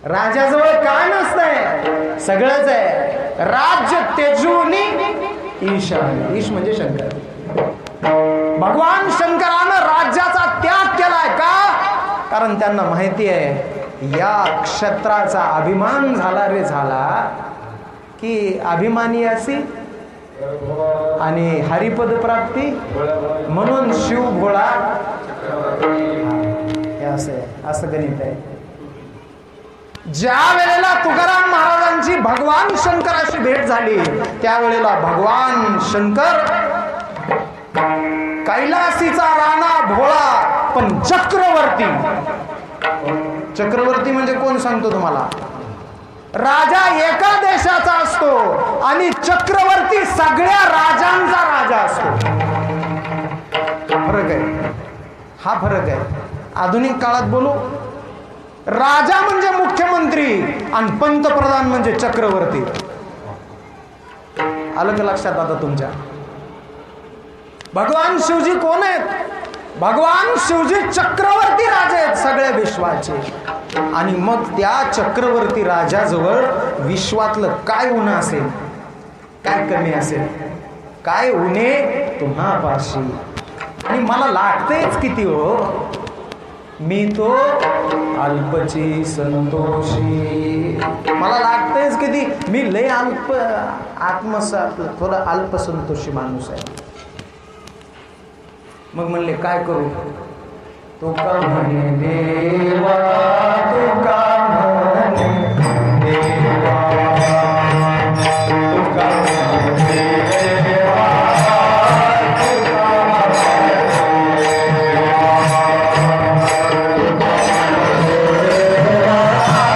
Speaker 1: राजाजवळ काय नसतंय? सगळंच आहे. राज्य त्यजूनी ईशान. ईश म्हणजे शंकर. भगवान शंकरानं राज्याचा त्याग केलाय. का? कारण त्यांना माहिती आहे या क्षत्राचा अभिमान झाला रे झाला की अभिमानी असी आणि हरिपद प्राप्ती म्हणून शिव भोळा. हे असं गणित आहे. ज्या वेळेला तुकाराम महाराजांची भगवान शंकराशी भेट झाली त्यावेळेला भगवान शंकर कैलासीचा राणा भोळा पण चक्रवर्ती. चक्रवर्ती म्हणजे कोण सांगतो तुम्हाला? राजा एका देशाचा असतो आणि चक्रवर्ती सगळ्या राजांचा राजा असतो. फरक आहे. हा फरक आहे. आधुनिक काळात बोलू, राजा म्हणजे मुख्यमंत्री आणि पंतप्रधान म्हणजे चक्रवर्ती. आलं का लक्षात आता तुमच्या? भगवान शिवजी कोण आहेत? भगवान शिवजी चक्रवर्ती राजे आहेत सगळ्या विश्वाचे. आणि मग त्या चक्रवर्ती राजाजवळ विश्वातलं काय उणे असेल, काय कमी असेल, काय उणे तुम्हापाशी. आणि मला लागतेच किती हो, मी तो अल्पची संतोषी. मला लागतेच किती, मी लय अल्प आत्मसात थोडा अल्पसंतोषी माणूस आहे. मग म्हणले काय करू? तो का म्हणे देवा, तो का म्हणे देवा, तो का म्हणे देवा, तो का म्हणे देवा.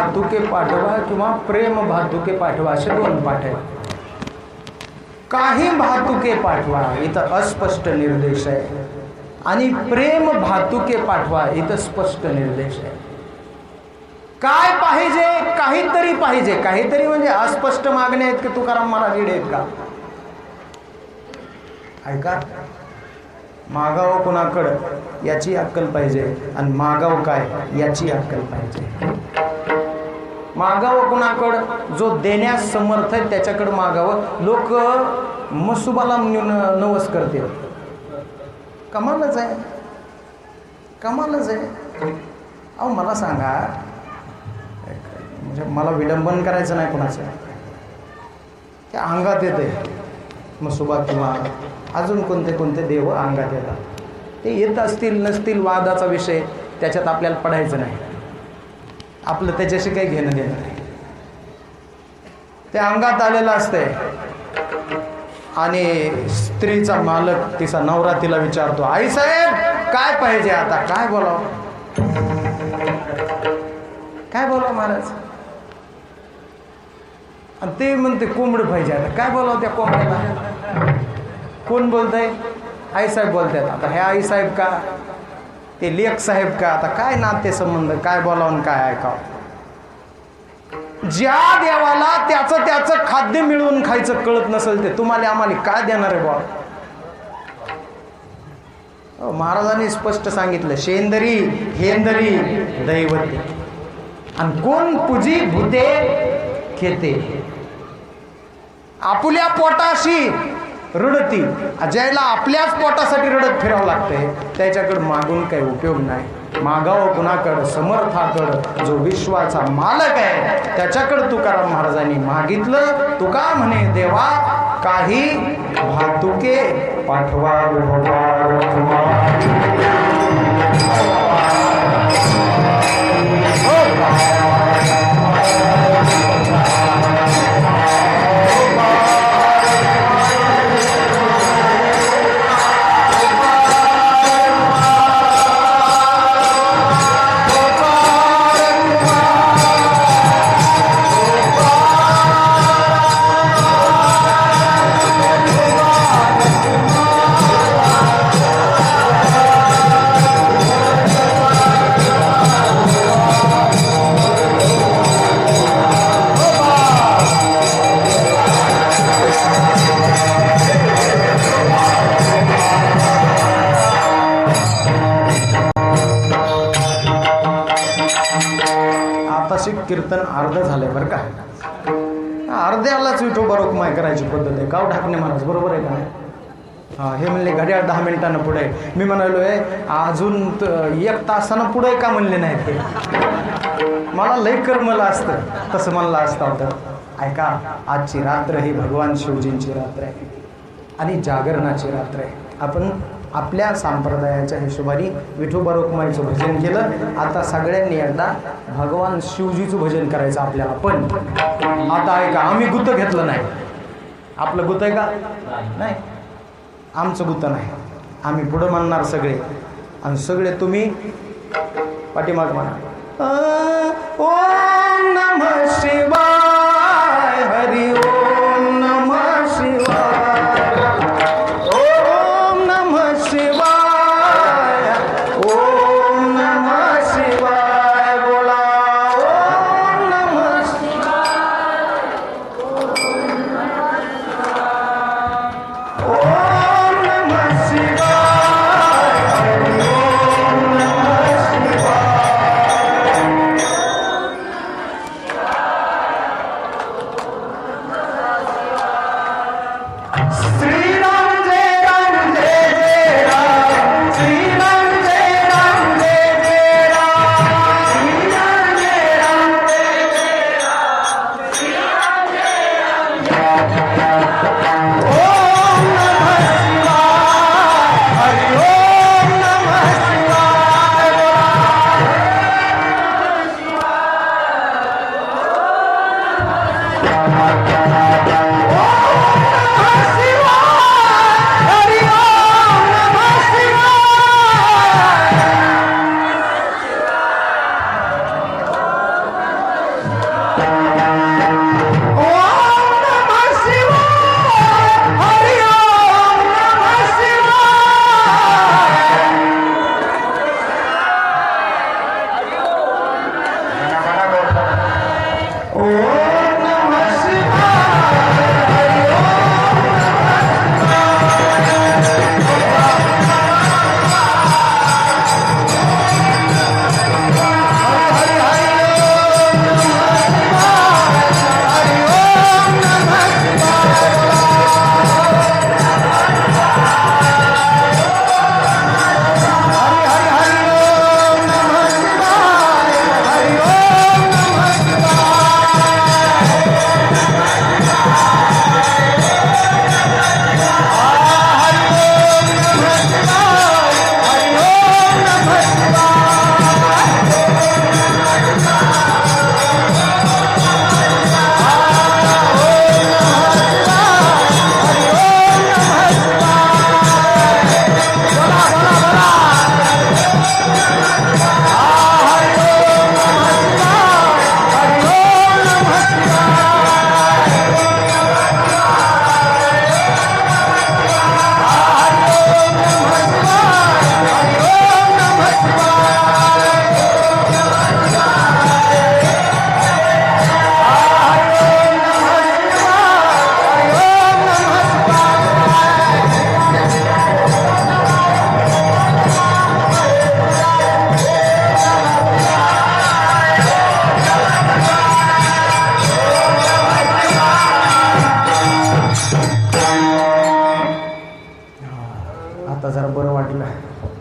Speaker 1: भातुके पाठवा किंवा प्रेम भातुके पाठवा असे दोन पाठ आहेत. काही भातुके पाठवा इथं अस्पष्ट निर्देश आहे आणि प्रेम भातुके पाठवा इथं स्पष्ट निर्देश आहे. काय पाहिजे? काहीतरी पाहिजे. काहीतरी म्हणजे अस्पष्ट मागणे आहेत की तुकाराम महाराज येडे आहेत का? ऐका, मागावं कुणाकडं याची अक्कल पाहिजे आणि मागावं काय याची अक्कल पाहिजे. मागावं कुणाकडं? जो देण्यास समर्थ आहे त्याच्याकडं मागावं. लोक मसुबाला नवस करते. कमालच आहे, कमालच आहे. अहो मला सांगा, म्हणजे मला विडंबन करायचं नाही कुणाचं, त्या अंगात येते मसुबा किंवा अजून कोणते कोणते देव अंगात येतात. ते येत असतील नसतील वादाचा विषय, त्याच्यात आपल्याला पडायचं नाही. आपलं त्याच्याशी काही घेणं देणं नाही. ते अंगात आलेलं असते आणि स्त्रीचा मालक तिचा नवरा तिला विचारतो, आई साहेब काय पाहिजे? आता काय बोलावं, काय बोलावं महाराज? आणि ते म्हणते कोंबड पाहिजे. आता काय बोलावं त्या कोंबड्याला? कोण बोलतंय? आई साहेब बोलतात. आता हे आई साहेब का ते लेख साहेब का? आता काय नाते संबंध, काय बोलावून काय ऐकावं? ज्या देवाला त्याचं खाद्य मिळवून खायचं कळत नसेल ते तुम्हाला आम्हाला काय देणार आहे बाबा? महाराजांनी स्पष्ट सांगितलं, शेंदरी हेंदरी दैवते आणि कोण पूजी भूते खेते. आपुल्या पोटाशी रडती, ज्याला आपल्याच पोटासाठी रडत फिरावं लागतंय त्याच्याकडे मागून काही उपयोग नाही. मागावं कुणाकडं? समर्थाकडं, जो विश्वाचा मालक आहे त्याच्याकडं तुकाराम महाराजांनी मागितलं. तुका म्हणे देवा काही भातुके पाठवा. कीर्तन अर्ध झालंय बरं का. अर्ध्यालाच विठोबा रोकमाय करायची पद्धत आहे. गाव ढाकणे महाराज बरोबर आहे का नाही? हां, हे म्हणले घड्याळ 10 मिनिटानं पुढे. मी म्हणालो अजून 1 तासानं पुढे का म्हणले नाही ते? मला लय कर्मला असतं तसं म्हणलं असतं होतं. ऐका, आजची रात्र ही भगवान शिवजींची रात्र आहे आणि जागरणाची रात्र आहे. आपण आपल्या संप्रदायाच्या हिशोबाने विठोबा रोकमाईचं भजन केलं. आता सगळ्यांनी एकदा भगवान शिवजीचं भजन करायचं आपल्याला. पण आता ऐका, आम्ही गुतं घेतलं नाही. आपलं गुतं आहे का? नाही, आमचं गुतं नाही. आम्ही पुढं म्हणणार सगळे आणि सगळे तुम्ही पाठीमाग म्हणा. ओम नमः शिवाय, हरि ओम नमः शिवाय, ओम नमः शिवाय, ओम नमः शिवाय. बोला ओम नमः शिवाय, ओम नमः शिवाय, ओम नमः शिवाय. ओम नमः शिवाय, हरि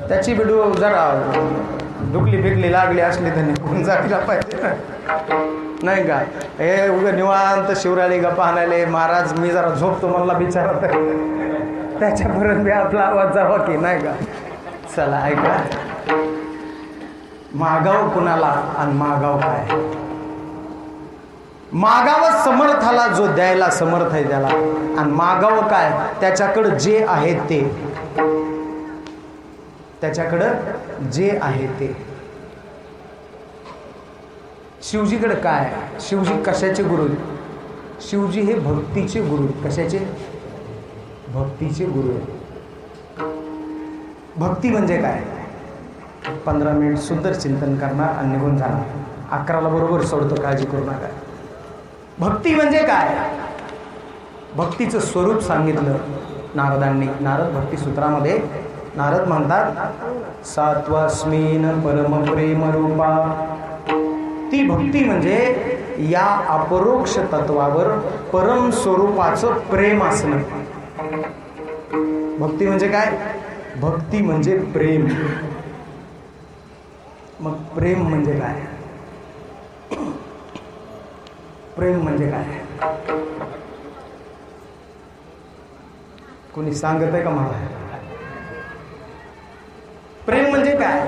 Speaker 1: त्याची व्हिडिओ जरा दुखली फिकली लागली असली तर निघून जायला पाहिजे ना, नाही का? हे उगं निवांत शिवराळी गप्पा आणायले महाराज मी जरा झोपतो मला बिचारा, तर त्याच्यापर्यंत बी आपला आवाज जावा की नाही का? चला ऐका, मागाव कुणाला आणि मागाव काय? मागावं समर्थाला जो द्यायला समर्थ आहे त्याला, आणि मागावं काय? त्याच्याकडं जे आहे ते, त्याच्याकडं जे आहे ते. शिवजीकडे काय? शिवजी कशाचे गुरु? शिवजी हे भक्तीचे गुरु. कशाचे? भक्तीचे गुरु. भक्ती म्हणजे काय? 15 मिनिट सुंदर चिंतन करणार आणि निघून जाणार. 11ला बरोबर सोडतो, काळजी करू नका. भक्ती म्हणजे काय? भक्तीचं स्वरूप सांगितलं नारदांनी. नारद भक्ती सूत्रामध्ये नारद म्हणतात, सात्वास्मीन परम प्रेम रूपा. ती भक्ती म्हणजे या अपरोक्ष तत्वावर परम स्वरूपाचं प्रेम असणं. भक्ती म्हणजे काय? भक्ती म्हणजे प्रेम. मग प्रेम म्हणजे काय? प्रेम म्हणजे काय? कोणी सांगत आहे का मला? प्रेम म्हणजे काय?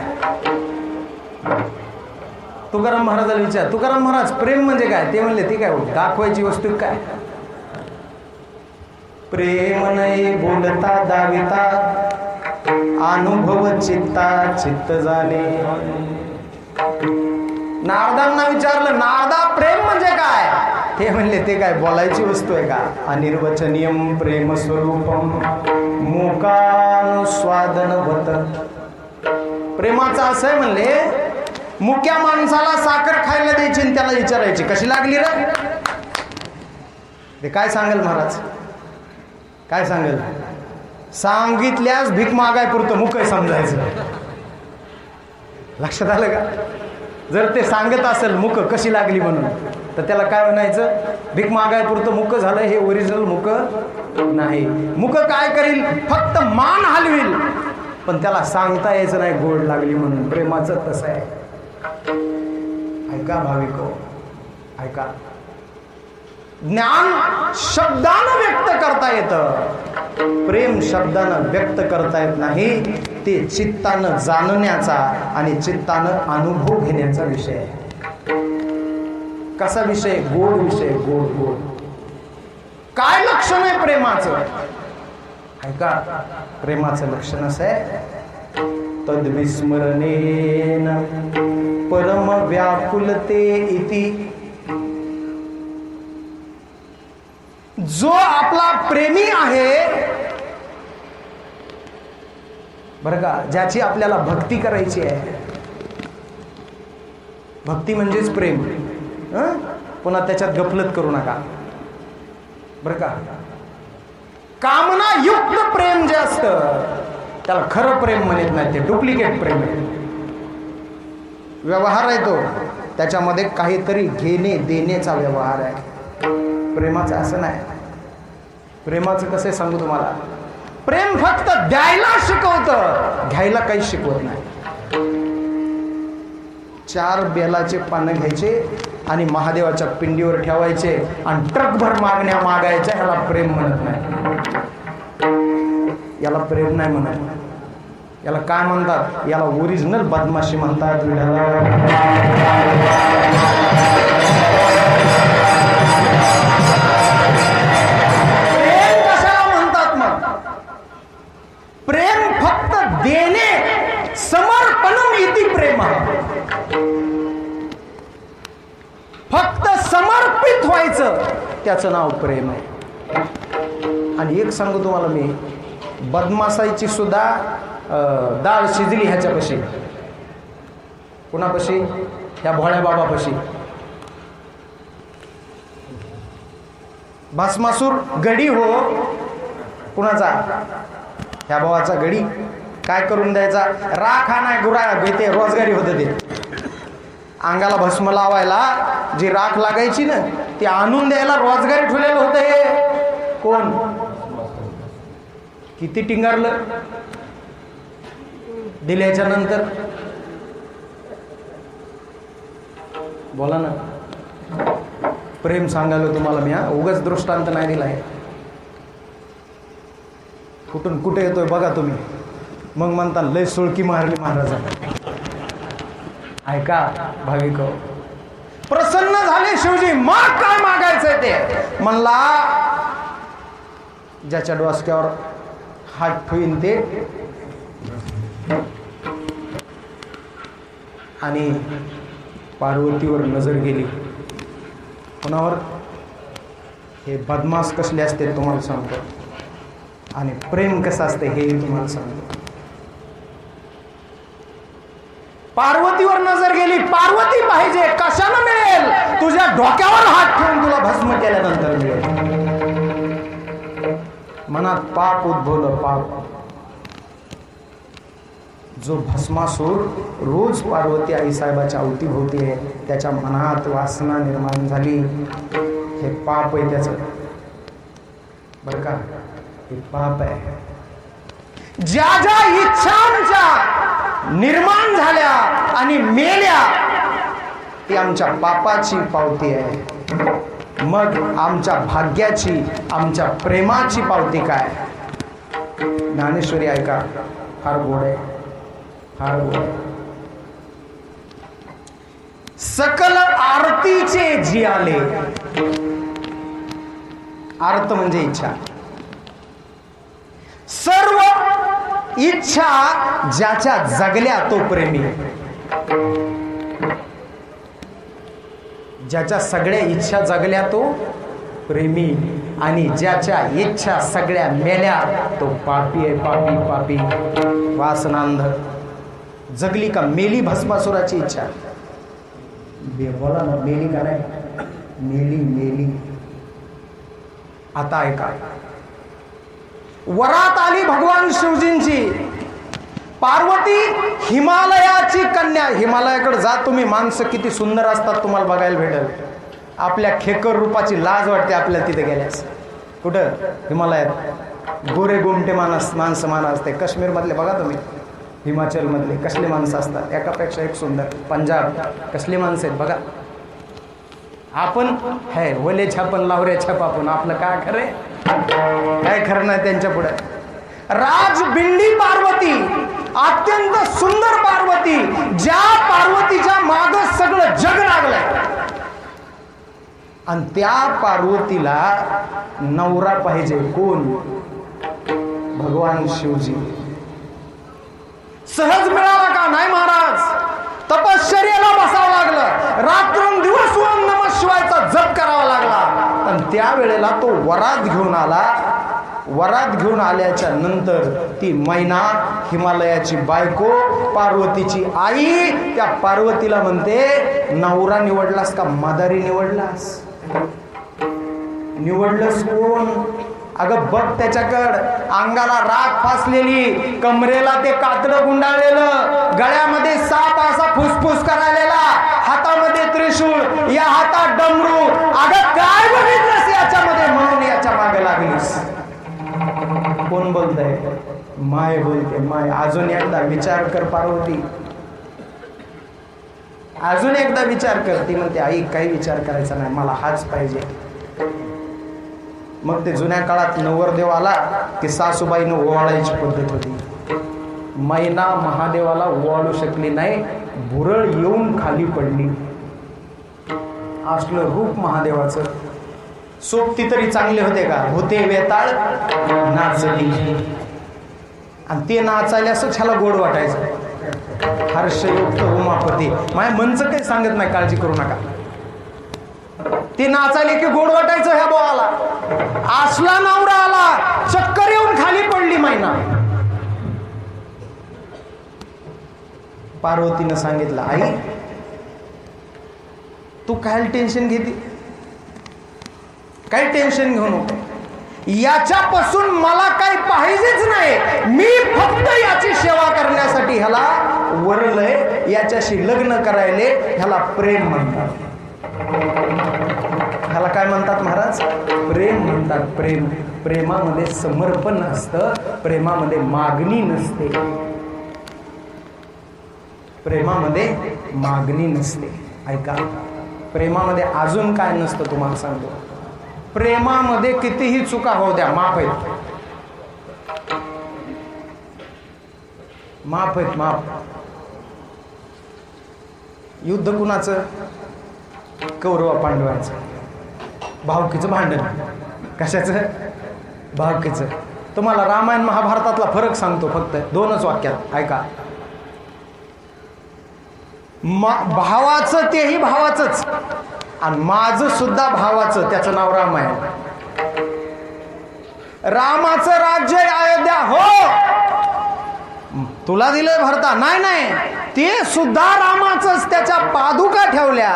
Speaker 1: तुकाराम महाराजाला विचार, तुकाराम महाराज प्रेम म्हणजे काय? ते म्हणले, ती काय दाखवायची वस्तू काय? प्रेम नाही बोलता दाविता, अनुभव चित्ता चित्त झाले. नारदांना विचारलं, नारदा प्रेम म्हणजे काय? ते म्हणले, ते काय बोलायची वस्तू आहे का? अनिर्वचनीयम प्रेम स्वरूपम मुकानुस्वादनवत. प्रेमाचं असं आहे म्हणले, मुक्या माणसाला साखर खायला द्यायची आणि त्याला विचारायची कशी लागली रे? ते काय सांगेल महाराज? काय सांगेल? सांगितल्यास भीक मागाय पुरतं मुक समजायचं. लक्षात आलं का? जर ते सांगत असेल मुक कशी लागली म्हणून, तर त्याला काय म्हणायचं? भीक मागाय पुरतं मुक झालं. हे ओरिजिनल मुक नाही. मुक काय करील? फक्त मान हलविल, पण त्याला सांगता यायचं नाही गोड लागली म्हणून. प्रेमाचं तसं आहे. ऐका भाविको, ऐका. ज्ञान शब्दानं व्यक्त करता येतं, प्रेम शब्दानं व्यक्त करता येत नाही. ते चित्तानं जाणण्याचा आणि चित्तानं अनुभव घेण्याचा विषय आहे. कसा विषय? गोड विषय. गोड गोड. काय लक्षण आहे प्रेमाचं? ऐका, प्रेमाचं लक्षण असं आहे, तद्विस्मरणेन परम व्याकुलते इति. जो आपला प्रेमी आहे बरं का, ज्याची आपल्याला भक्ती करायची आहे, भक्ती म्हणजेच प्रेम. पुन्हा त्याच्यात गफलत करू नका बरं का. कामना युक्त प्रेम जे असतं त्याला खरं प्रेम म्हणत नाही, ते डुप्लिकेट प्रेम आहे. व्यवहार आहे तो, त्याच्यामध्ये काहीतरी घेणे देण्याचा व्यवहार आहे. प्रेमाचं असं नाही. प्रेमाचं कसं सांगू तुम्हाला, प्रेम फक्त द्यायला शिकवतं, घ्यायला काही शिकवत नाही. 4 बेलाचे पानं घ्यायचे आणि महादेवाच्या पिंडीवर ठेवायचे आणि ट्रकभर मागण्या मागायच्या, ह्याला प्रेम म्हणत नाही. याला प्रेम नाही म्हणत. याला काय म्हणतात, याला ओरिजिनल बदमाशी म्हणतात. प्रेम कशाला म्हणतात मग? प्रेम फक्त देणे, समर्पणम इति प्रेम. फक्त समर्पित व्हायचं, त्याचं नाव प्रेम आहे. आणि एक सांगू तुम्हाला मी, बदमाशाची सुद्धा डाळ शिजली ह्याच्यापाशी. कुणापाशी? ह्या भोळ्या बाबापाशी. भस्मासूर गडी हो कुणाचा? ह्या भावाचा गडी. काय करून द्यायचा? राखा नाही गुरा ते रोजगारी होत. ते अंगाला भस्म लावायला जी राख लागायची ना, ती आणून द्यायला रोजगारी ठेवलेलं होतं. हे कोण? किती टिंगारलं दिल्याच्या नंतर. बोला ना. प्रेम सांगायला तुम्हाला मी, उगाच दृष्टांत नाही दिलाय. कुठून कुठे येतोय बघा तुम्ही, मग म्हणता लय सुळकी मारली महाराजांना. ऐका भाविक, प्रसन्न झाले शिवजी. मग काय मागायचंय ते म्हणला, ज्याच्या डोसक्यावर हात ठेवीन ते. आणि पार्वतीवर नजर गेली. कोणावर? हे बदमाश कसले असते तुम्हाला सांगतो, आणि प्रेम कसं असते हे तुम्हाला सांगतो. पार्वतीवर नजर गेली. पार्वती पाहिजे, कशानं मिळेल? तुझ्या डोक्यावर हात ठेवून तुला भस्म केल्यानंतर मिळेल. मनात पाप उद्भवलं, पाप. जो भस्मासूर रोज पार्वती आई साहेबाच्या अवतीभोवती आहे, त्याच्या मनात वासना निर्माण झाली. हे पाप आहे त्याचं, बरं का. हे पाप आहे. ज्या ज्या इच्छांच्या निर्माण झाल्या आणि मेल्या, ती आमच्या पापाची पावती आहे. मग आमच्या भाग्याची, आमच्या प्रेमाची पावती काय? ज्ञानेश्वरी ऐका, फार गोड आहे, फार गोड आहे. सकल आरतीचे जियाले. आर्त म्हणजे इच्छा. सर्व इच्छा ज्याच्या जगल्या तो प्रेमी. ज्याच्या सगळ्या इच्छा जगल्या तो प्रेमी, आणि ज्याच्या इच्छा सगळ्या मेल्या तो पापी आहे. पापी पापी वासनांध. जगली का मेली भस्मासुराची इच्छा? बोला ना, मेली का नाही? मेली मेली. आता ऐका, वरात आली भगवान शिवजींची. पार्वती हिमालयाची कन्या. हिमालयाकडे जा तुम्ही, माणसं किती सुंदर असतात तुम्हाला बघायला भेटेल. आपल्या खेकर रूपाची लाज वाटते आपल्याला तिथे गेल्यास. कुठं? हिमालयात. गोरे गोमटे माणसं असते. काश्मीर मधले बघा तुम्ही, हिमाचल मधले कसले माणसं असतात, एकापेक्षा एक सुंदर. पंजाब कसली माणसं आहेत बघा. आपण है वले छापन लावरे छाप. आपण आपलं काय खरे, काय खरं नाही त्यांच्या पुढे. राजबिंडी पार्वती, अत्यंत सुंदर पार्वती, ज्या पार्वतीच्या माग सगळं जग लागलंय. आणि त्या पार्वतीला नवरा पाहिजे. कोण? भगवान शिवजी. सहज मिळाला का? नाही महाराज. तपश्चर्याला बसावं लागलं. रात्रंदिवस ओम नमः शिवायचा जप करावा लागला. पण त्यावेळेला तो वरात घेऊन आला. वरात घेऊन आल्याच्या नंतर ती मैना हिमालयाची बायको पार्वतीची आई त्या पार्वतीला म्हणते, नवरा निवडलास का मदारी निवडलास? निवडलंस कोण? अगं बघ त्याच्याकडं, अंगाला राख फासलेली, कमरेला ते कातडं गुंडाळलेलं, गळ्यामध्ये साप असा फुसफुस करायलेला, हातामध्ये त्रिशूळ, या हातात डमरू. अगं काय बघितलंस याच्यामध्ये म्हणून याच्या मागे लागलीस? कोण बोलतंय? माय बोलते, माय. अजून एकदा विचार कर पार्वती, अजून एकदा विचार कर. ती म्हणते, आई काही विचार करायचा नाही, मला हाच पाहिजे. मग ते जुन्या काळात नवरदेव आला की सासूबाईनं ओवाळायची पद्धत होती. मैना महादेवाला ओवाळू शकली नाही, भुरळ येऊन खाली पडली. असलं रूप महादेवाचं. सोबती तरी चांगले होते का? होते वेताळ नाचली. आणि ते नाचायला असं छाला गोड वाटायचं. हर्षयुक्त उमापती. माझ्या मनचं काही सांगत नाही, काळजी करू नका. ते नाचायले की गोड वाटायचं ह्या बोळाला. असला नवरा आला, चक्कर येऊन खाली पडली मैना. पार्वतीनं सांगितलं, आई तू काय टेन्शन घेते? काही टेन्शन घेऊ नको. याच्यापासून मला काही पाहिजेच नाही. मी फक्त याची सेवा करण्यासाठी ह्याला वरलय. याच्याशी लग्न करायले ह्याला प्रेम म्हणतात. ह्याला काय म्हणतात महाराज? प्रेम म्हणतात. प्रेम. प्रेमामध्ये समर्पण असतं, प्रेमामध्ये मागणी नसते. प्रेमामध्ये मागणी नसते. ऐका, प्रेमामध्ये अजून काय नसतं तुम्हाला सांगतो. प्रेमामध्ये कितीही चुका होऊ द्या, माफ आहेत. माफ आहेत, माफ. युद्ध कुणाचं? कौरव पांडवांचं. भावकीचं भांडण. कशाचं? भावकीचं. तुम्हाला रामायण महाभारतातला फरक सांगतो फक्त 2च वाक्यात, ऐका. भावाचं तेही भावाचंच, आणि माझं सुद्धा भावाचं, त्याचं नाव राम आहे. रामाचं राज्य अयोध्या, हो तुला दिलंय भरता, नाही नाही, ते सुद्धा रामाचंच. त्याच्या पादुका ठेवल्या.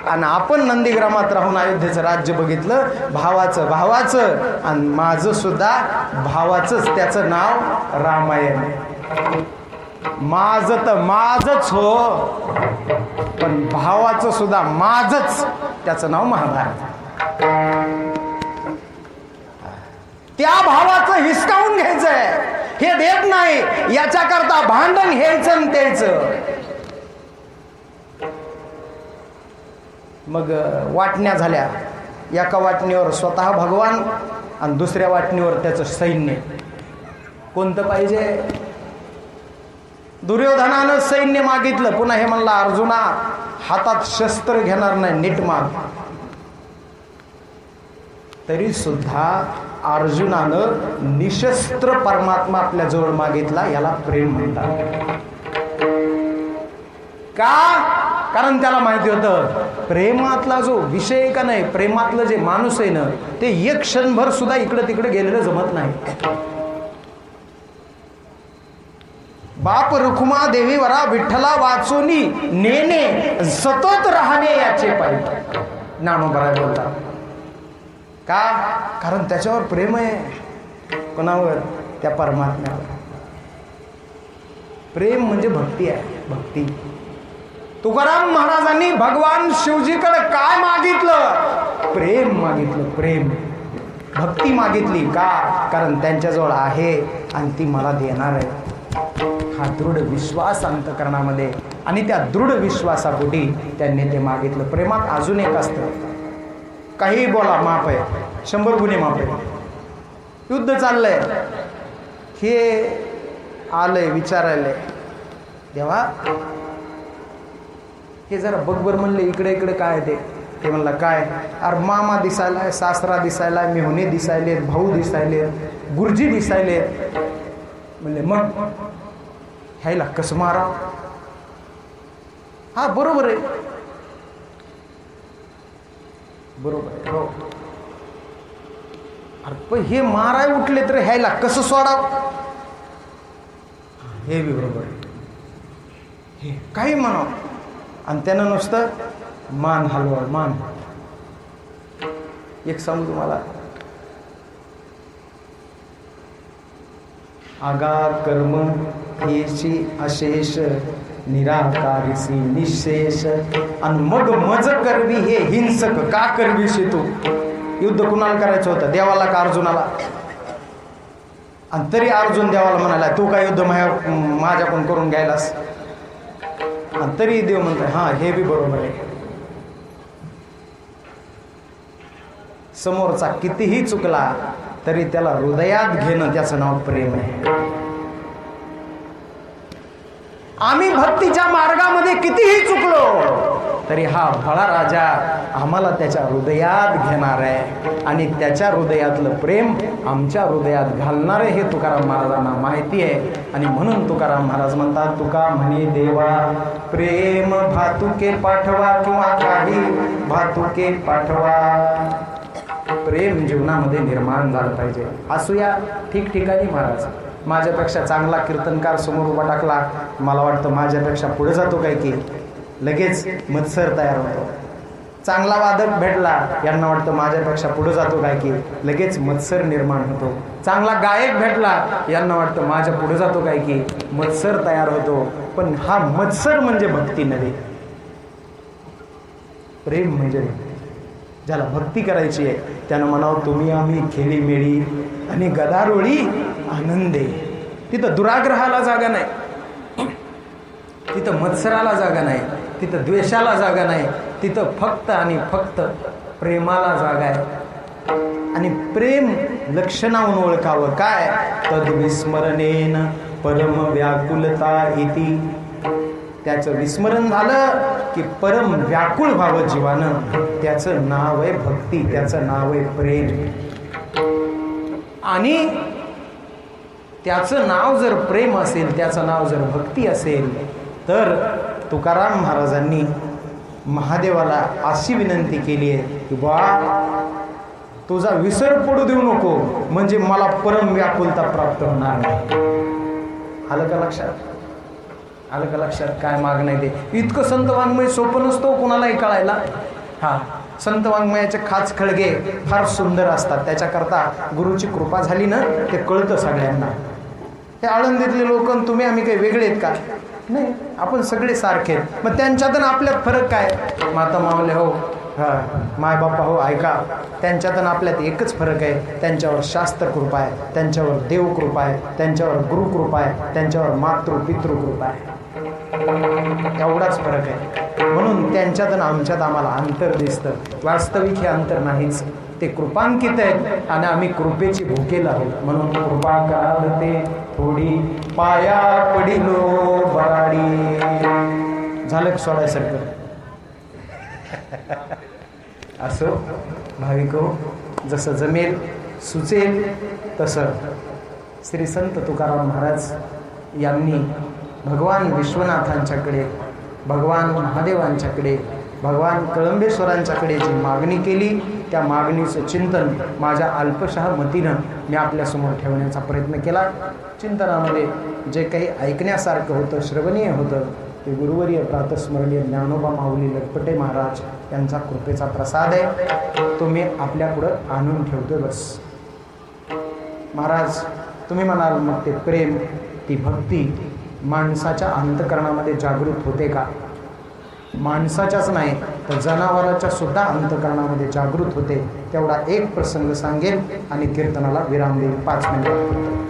Speaker 1: आणि आपण नंदीग्रामात राहून अयोध्येचं राज्य बघितलं. भावाचं भावाचं, आणि माझं सुद्धा भावाचंच, त्याचं नाव रामायण. माझं तर माझच हो, पण भावाचं सुद्धा माझच, त्याचं नाव महाभारत. त्या भावाचं हिसकावून घ्यायचंय, हे देत नाही, याच्याकरता भांडण घ्यायचं त्याचं. मग वाटण्या झाल्या. एका वाटणीवर स्वतः भगवान आणि दुसऱ्या वाटणीवर त्याचं सैन्य. कोणतं पाहिजे? दुर्योधनानं सैन्य मागितलं. पुन्हा हे म्हणला, अर्जुना हातात शस्त्र घेणार नाही, नीट माग. तरी सुद्धा अर्जुनानं निशस्त्र परमात्मा आपल्या जवळ मागितला. याला प्रेम म्हणतात. का? कारण त्याला माहिती होतं प्रेमातला जो विषय का नाही, प्रेमातलं जे माणूस आहे ना, ते एक क्षणभर सुद्धा इकडे तिकडे गेलेलं जमत नाही. बाप रुक्मा देवीवरा विठ्ठला वाचोनी नेणे, सतत राहणे याचे पाहिजे. ज्ञानोबा बोलतात. का? कारण त्याच्यावर प्रेम आहे. कोणावर? त्या परमात्म्यावर. प्रेम म्हणजे भक्ती आहे, भक्ती. तुकाराम महाराजांनी भगवान शिवजीकडे काय मागितलं? प्रेम मागितलं, प्रेम. भक्ती मागितली. का? कारण त्यांच्याजवळ आहे आणि ती मला देणार आहे. हा दृढ विश्वास अंतःकरणामध्ये, आणि त्या दृढ विश्वासापोटी त्यांनी ते मागितलं. प्रेमात अजून एक असतं, काही बोला माफ आहे, 100 गुणे माफ आहे. युद्ध चाललंय, हे आलंय विचारायला, देवा हे जरा बघबर म्हणले, इकडे इकडे काय ते म्हणलं काय? अरे मामा दिसायलाय, सासरा दिसायलाय, मेहुणे दिसायलेत, भाऊ दिसायलेत, गुरुजी दिसायलेत. म्हणले मग ह्याला कसं मारा? हा बरोबर आहे, बरोबर आहे, हो. अरे पण हे माराय उठले तर ह्याला कसं सोडाव, हे बी बरोबर आहे. हे काही म्हणावं आणि त्यानं नुसतं मान हलवा मान. एक सांगू तुम्हाला, आगा कर्म हेची अशेष निराकारीसी निशेष, आणि मग मज करवी हे हिंसक का करवीशी तू. युद्ध कुणाला करायचं होतं, देवाला का अर्जुनाला? आणि तरी अर्जुन देवाला म्हणाला तू काय युद्ध माझ्याकडून करून घ्यायलास. आणि तरी देव म्हणतोय हा हे बी बरोबर आहे. समोरचा कितीही चुकला तरी त्याला हृदयात घेणं त्याचं नाव प्रेम आहे. आम्ही भक्तीच्या मार्गामध्ये कितीही चुकलो तरी हा भळा राजा आम्हाला त्याच्या हृदयात घेणार आहे, आणि त्याच्या हृदयातलं प्रेम आमच्या हृदयात घालणार आहे हे तुकाराम महाराजांना माहिती आहे. आणि म्हणून तुकाराम महाराज म्हणतात, तुका म्हणे देवा प्रेम भातुके पाठवा, किंवा काही भातुके पाठवा. प्रेम जीवनामध्ये निर्माण झालं पाहिजे. असूया ठिकठिकाणी महाराज, माझ्यापेक्षा चांगला कीर्तनकार समोर उभा टाकला, मला वाटतं माझ्यापेक्षा पुढे जातो काय की लगेच मत्सर तयार होतो. चांगला वादक भेटला, यांना वाटतं माझ्यापेक्षा पुढे जातो काय की लगेच मत्सर निर्माण होतो. चांगला गायक भेटला, यांना वाटतं माझ्या पुढे जातो काय की मत्सर तयार होतो. पण हा मत्सर म्हणजे भक्ती नव्हे, प्रेम म्हणजे. ज्याला भक्ती करायची आहे त्यानं म्हणावं तुम्ही आम्ही खेळी मेळी आणि गदारोळी आनंदे. तिथं दुराग्रहाला जागा नाही, तिथं मत्सराला जागा नाही, तिथं द्वेषाला जागा नाही, तिथं फक्त आणि फक्त प्रेमाला जागा आहे. आणि प्रेम लक्षणावून ओळखावं काय, तद्विस्मरणेन परम व्याकुलता इति. त्याचं विस्मरण झालं की परम व्याकुळ व्हावं जीवानं. त्याचं नाव आहे भक्ती, त्याचं नाव आहे प्रेम. आणि त्याचं नाव जर प्रेम असेल, त्याचं नाव जर भक्ती असेल, तर तुकाराम महाराजांनी महादेवाला अशी विनंती केली आहे की बा तुझा विसर पडू देऊ नको, म्हणजे मला परम व्याकुलता प्राप्त होणार नाही. आलं का लक्षात? आलं का लक्षात? काय माग नाही ते. इतकं संत वाङ्मय सोपं नसतो कुणालाही कळायला. हा, संत वाङ्मयाचे खाच खळगे फार सुंदर असतात. त्याच्याकरता गुरुची कृपा झाली ना ते कळतं सगळ्यांना. हे आळंदीतले लोक तुम्ही आम्ही काही वेगळे आहेत का? नाही, आपण सगळे सारखे आहेत. मग त्यांच्यात आपल्यात फरक काय? माता मावले हो, हा मायबापा हो, ऐका, त्यांच्यात आपल्यात एकच फरक आहे, त्यांच्यावर शास्त्र कृपा आहे, त्यांच्यावर देव कृपा आहे, त्यांच्यावर गुरु कृपा आहे, त्यांच्यावर मातृ पितृ कृपा आहे. एवढाच फरक आहे. म्हणून त्यांच्यात आमच्यात आम्हाला अंतर दिसतं. वास्तविक हे अंतर नाहीच, ते कृपांकित आहेत आणि आम्ही कृपेची भुकेल आहोत. म्हणून कृपा कराल ते थोडी पाया पडिलो बाडी. झालं सोडायसारखं. असं भाविको जसं जमेल सुचेल तसं श्री संत तुकाराम महाराज यांनी भगवान विश्वनाथांच्याकडे, भगवान महादेवांच्याकडे, भगवान कळंबेश्वरांच्याकडे जी मागणी केली, त्या मागणीचं चिंतन माझ्या अल्पशः मतीनं मी आपल्यासमोर ठेवण्याचा प्रयत्न केला. चिंतनामध्ये जे काही ऐकण्यासारखं होतं, श्रवणीय होतं, ते गुरुवर्य प्रातस्मरणीय ज्ञानोबा माऊली लटपटे महाराज यांचा कृपेचा प्रसाद आहे. तो मी आपल्यापुढं आणून ठेवतोय बस. महाराज तुम्ही म्हणाल मग ते प्रेम, ती भक्ती माणसाच्या अंतःकरणामध्ये जागृत होते का? माणसाच्याच नाही तर जनावराच्या सुद्धा अंतःकरणामध्ये जागृत होते. तेवढा एक प्रसंग सांगेल आणि कीर्तनाला विराम देईल. 5 मिनिटं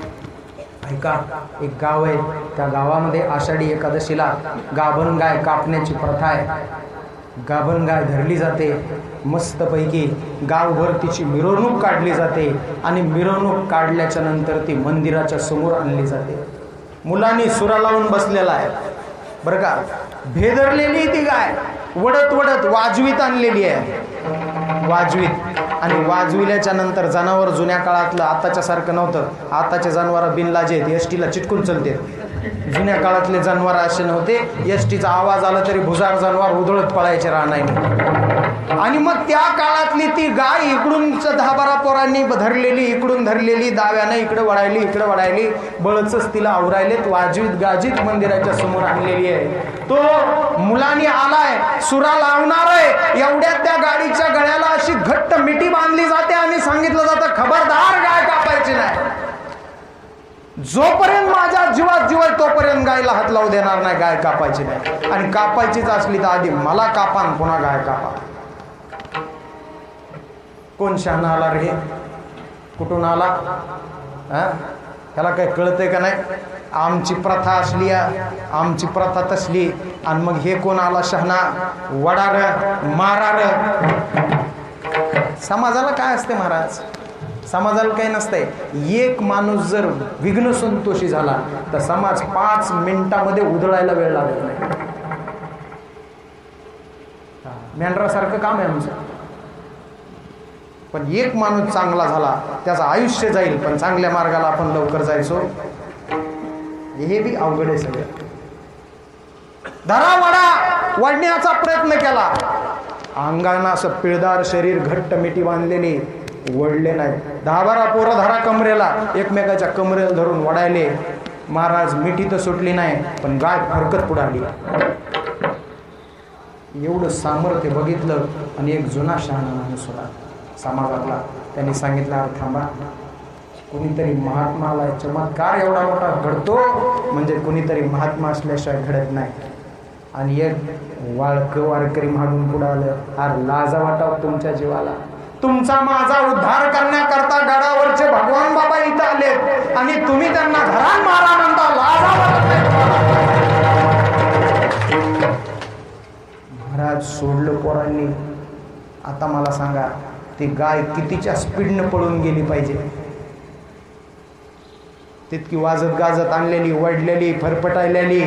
Speaker 1: ऐका. एक गाव आहे, त्या गावामध्ये आषाढी एकादशीला गाभण गाय कापण्याची प्रथा आहे. गाभण गाय धरली जाते, मस्तपैकी गावभर तिची मिरवणूक काढली जाते आणि मिरवणूक काढल्याच्या नंतर ती मंदिराच्या समोर आणली जाते. मुलांनी सुरा लावून बसलेला आहे बरं का. भेदरलेली ती गाय वडत वडत वाजवीत आणलेली आहे, वाजवीत. आणि वाजविल्याच्या नंतर जनावर जुन्या काळातलं आताच्या सारखं नव्हतं. आताचे जनावर बिनलाजे आहेत, एस टीला चिटकून चलते. जुन्या काळातले जनावर असे नव्हते, एस टीचा आवाज आला तरी भुजार जनावर उधळत पळायचे राहणार. आणि मग त्या काळातली ती गाय इकडून 10-12 पोरांनी धरलेली, इकडून धरलेली, दाव्यानं इकडे वळायली, इकडे वळायली, बळचच तिला आवरायलेत, वाजवीत गाजीत मंदिराच्या समोर आणलेली आहे. तो मुलांनी आलाय, सुरा लावणार आहे, एवढ्यात त्या गाडीच्या गळ्याला अशी घट्ट मिठी बांधली जाते आणि सांगितलं जातं, खबरदार गाय कापायची नाही. जोपर्यंत माझ्या जीवात जीव आहे तोपर्यंत गायला हात लावू देणार नाही, गाय कापायची नाही. आणि कापायचीच असली तर आधी मला कापा आणि पुन्हा गाय कापा. कोण शहाणा आला रे? कुठून आला? त्याला काही कळतंय का नाही? आमची प्रथा असली, आमची प्रथा तसली, आणि मग हे कोण आला शहाणा? वडार मारार. समाजाला काय असते महाराज? समाजाला काही नसतंय. एक माणूस जर विघ्न संतोषी झाला तर समाज 5 मिनिटामध्ये उधळायला वेळ लागत नाही. मेंढरासारखं काम आहे आमचं. पण एक माणूस चांगला झाला त्याचं आयुष्य जाईल, पण चांगल्या मार्गाला आपण लवकर जायचो. हे बी अवघड आहे सगळं. धरा वडा वडण्याचा प्रयत्न केला, अंगानं असं पिळदार शरीर, घट्ट मिठी बांधलेली, वडले नाही. 10-12 पोरं धरा कमरेला, एकमेकाच्या कमरेला धरून वडायले. महाराज मिठी तर सुटली नाही, पण गाय फरकत पुढाली. एवढं सामर्थ्य बघितलं. आणि एक जुना शहाणा माणूस होता समाजातला, त्यांनी सांगितलं, अरे थांबा, कुणीतरी महात्मा आलाय, चमत्कार एवढा मोठा घडतो म्हणजे कुणीतरी महात्मा असल्याशिवाय घडत नाही. आणि एक वारकरी मागून पुढे आलं, अरे लाजा वाटाव तुमच्या जीवाला, तुमचा माझा उद्धार करण्याकरता गडावरचे भगवान बाबा इथं आलेत आणि तुम्ही त्यांना घरात मारा म्हणता, लाजा वाटत नाही. महाराज सोडलं पोरांनी. आता मला सांगा, ती गाय कितीच्या स्पीडनं पळून गेली पाहिजे? तितकी वाजत गाजत आणलेली, वडलेली, फरफटायलेली,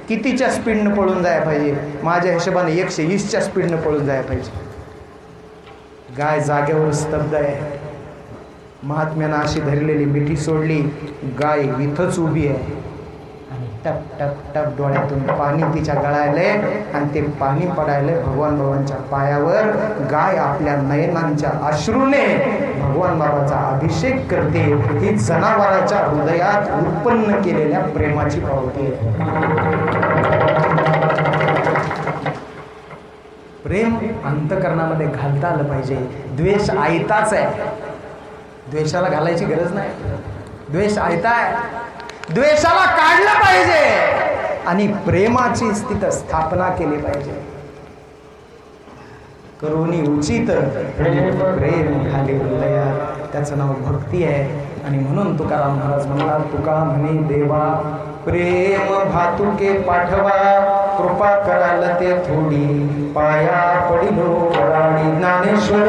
Speaker 1: कितीच्या स्पीडनं पळून जायला पाहिजे? माझ्या हिशोबाने 120च्या स्पीडनं पळून जायला पाहिजे. गाय जागेवर स्तब्ध आहे. महात्म्यानं अशी धरलेली मिठी सोडली, गाय इथंच उभी आहे. आणि टप टप टप डोळ्यातून पाणी तिच्या गळायलंय आणि ते पाणी पडायलंय भगवान बाबांच्या पायावर. गाय आपल्या नयनांच्या अश्रूने भगवान बाबाचा अभिषेक करते. ही जनावराच्या हृदयात उत्पन्न केलेल्या प्रेमाची पावती आहे. प्रेम अंतकरणामध्ये घालता आलं पाहिजे. द्वेष आयताच आहे, द्वेषाला घालायची गरज नाही. द्वेष आयता आहे, द्वेषाला काढलं पाहिजे आणि प्रेमाची तिथं स्थापना केली पाहिजे. करुणी उचित प्रेम खाली हृदयात, त्याचं नाव भक्ती आहे. आणि म्हणून तुकाराम महाराज म्हणतात, तुका म्हणे देवा प्रेम भातुके पाठवा, कृपा कराल ते थोडी, पाया पडिलो वडाडी ज्ञानेश्वर.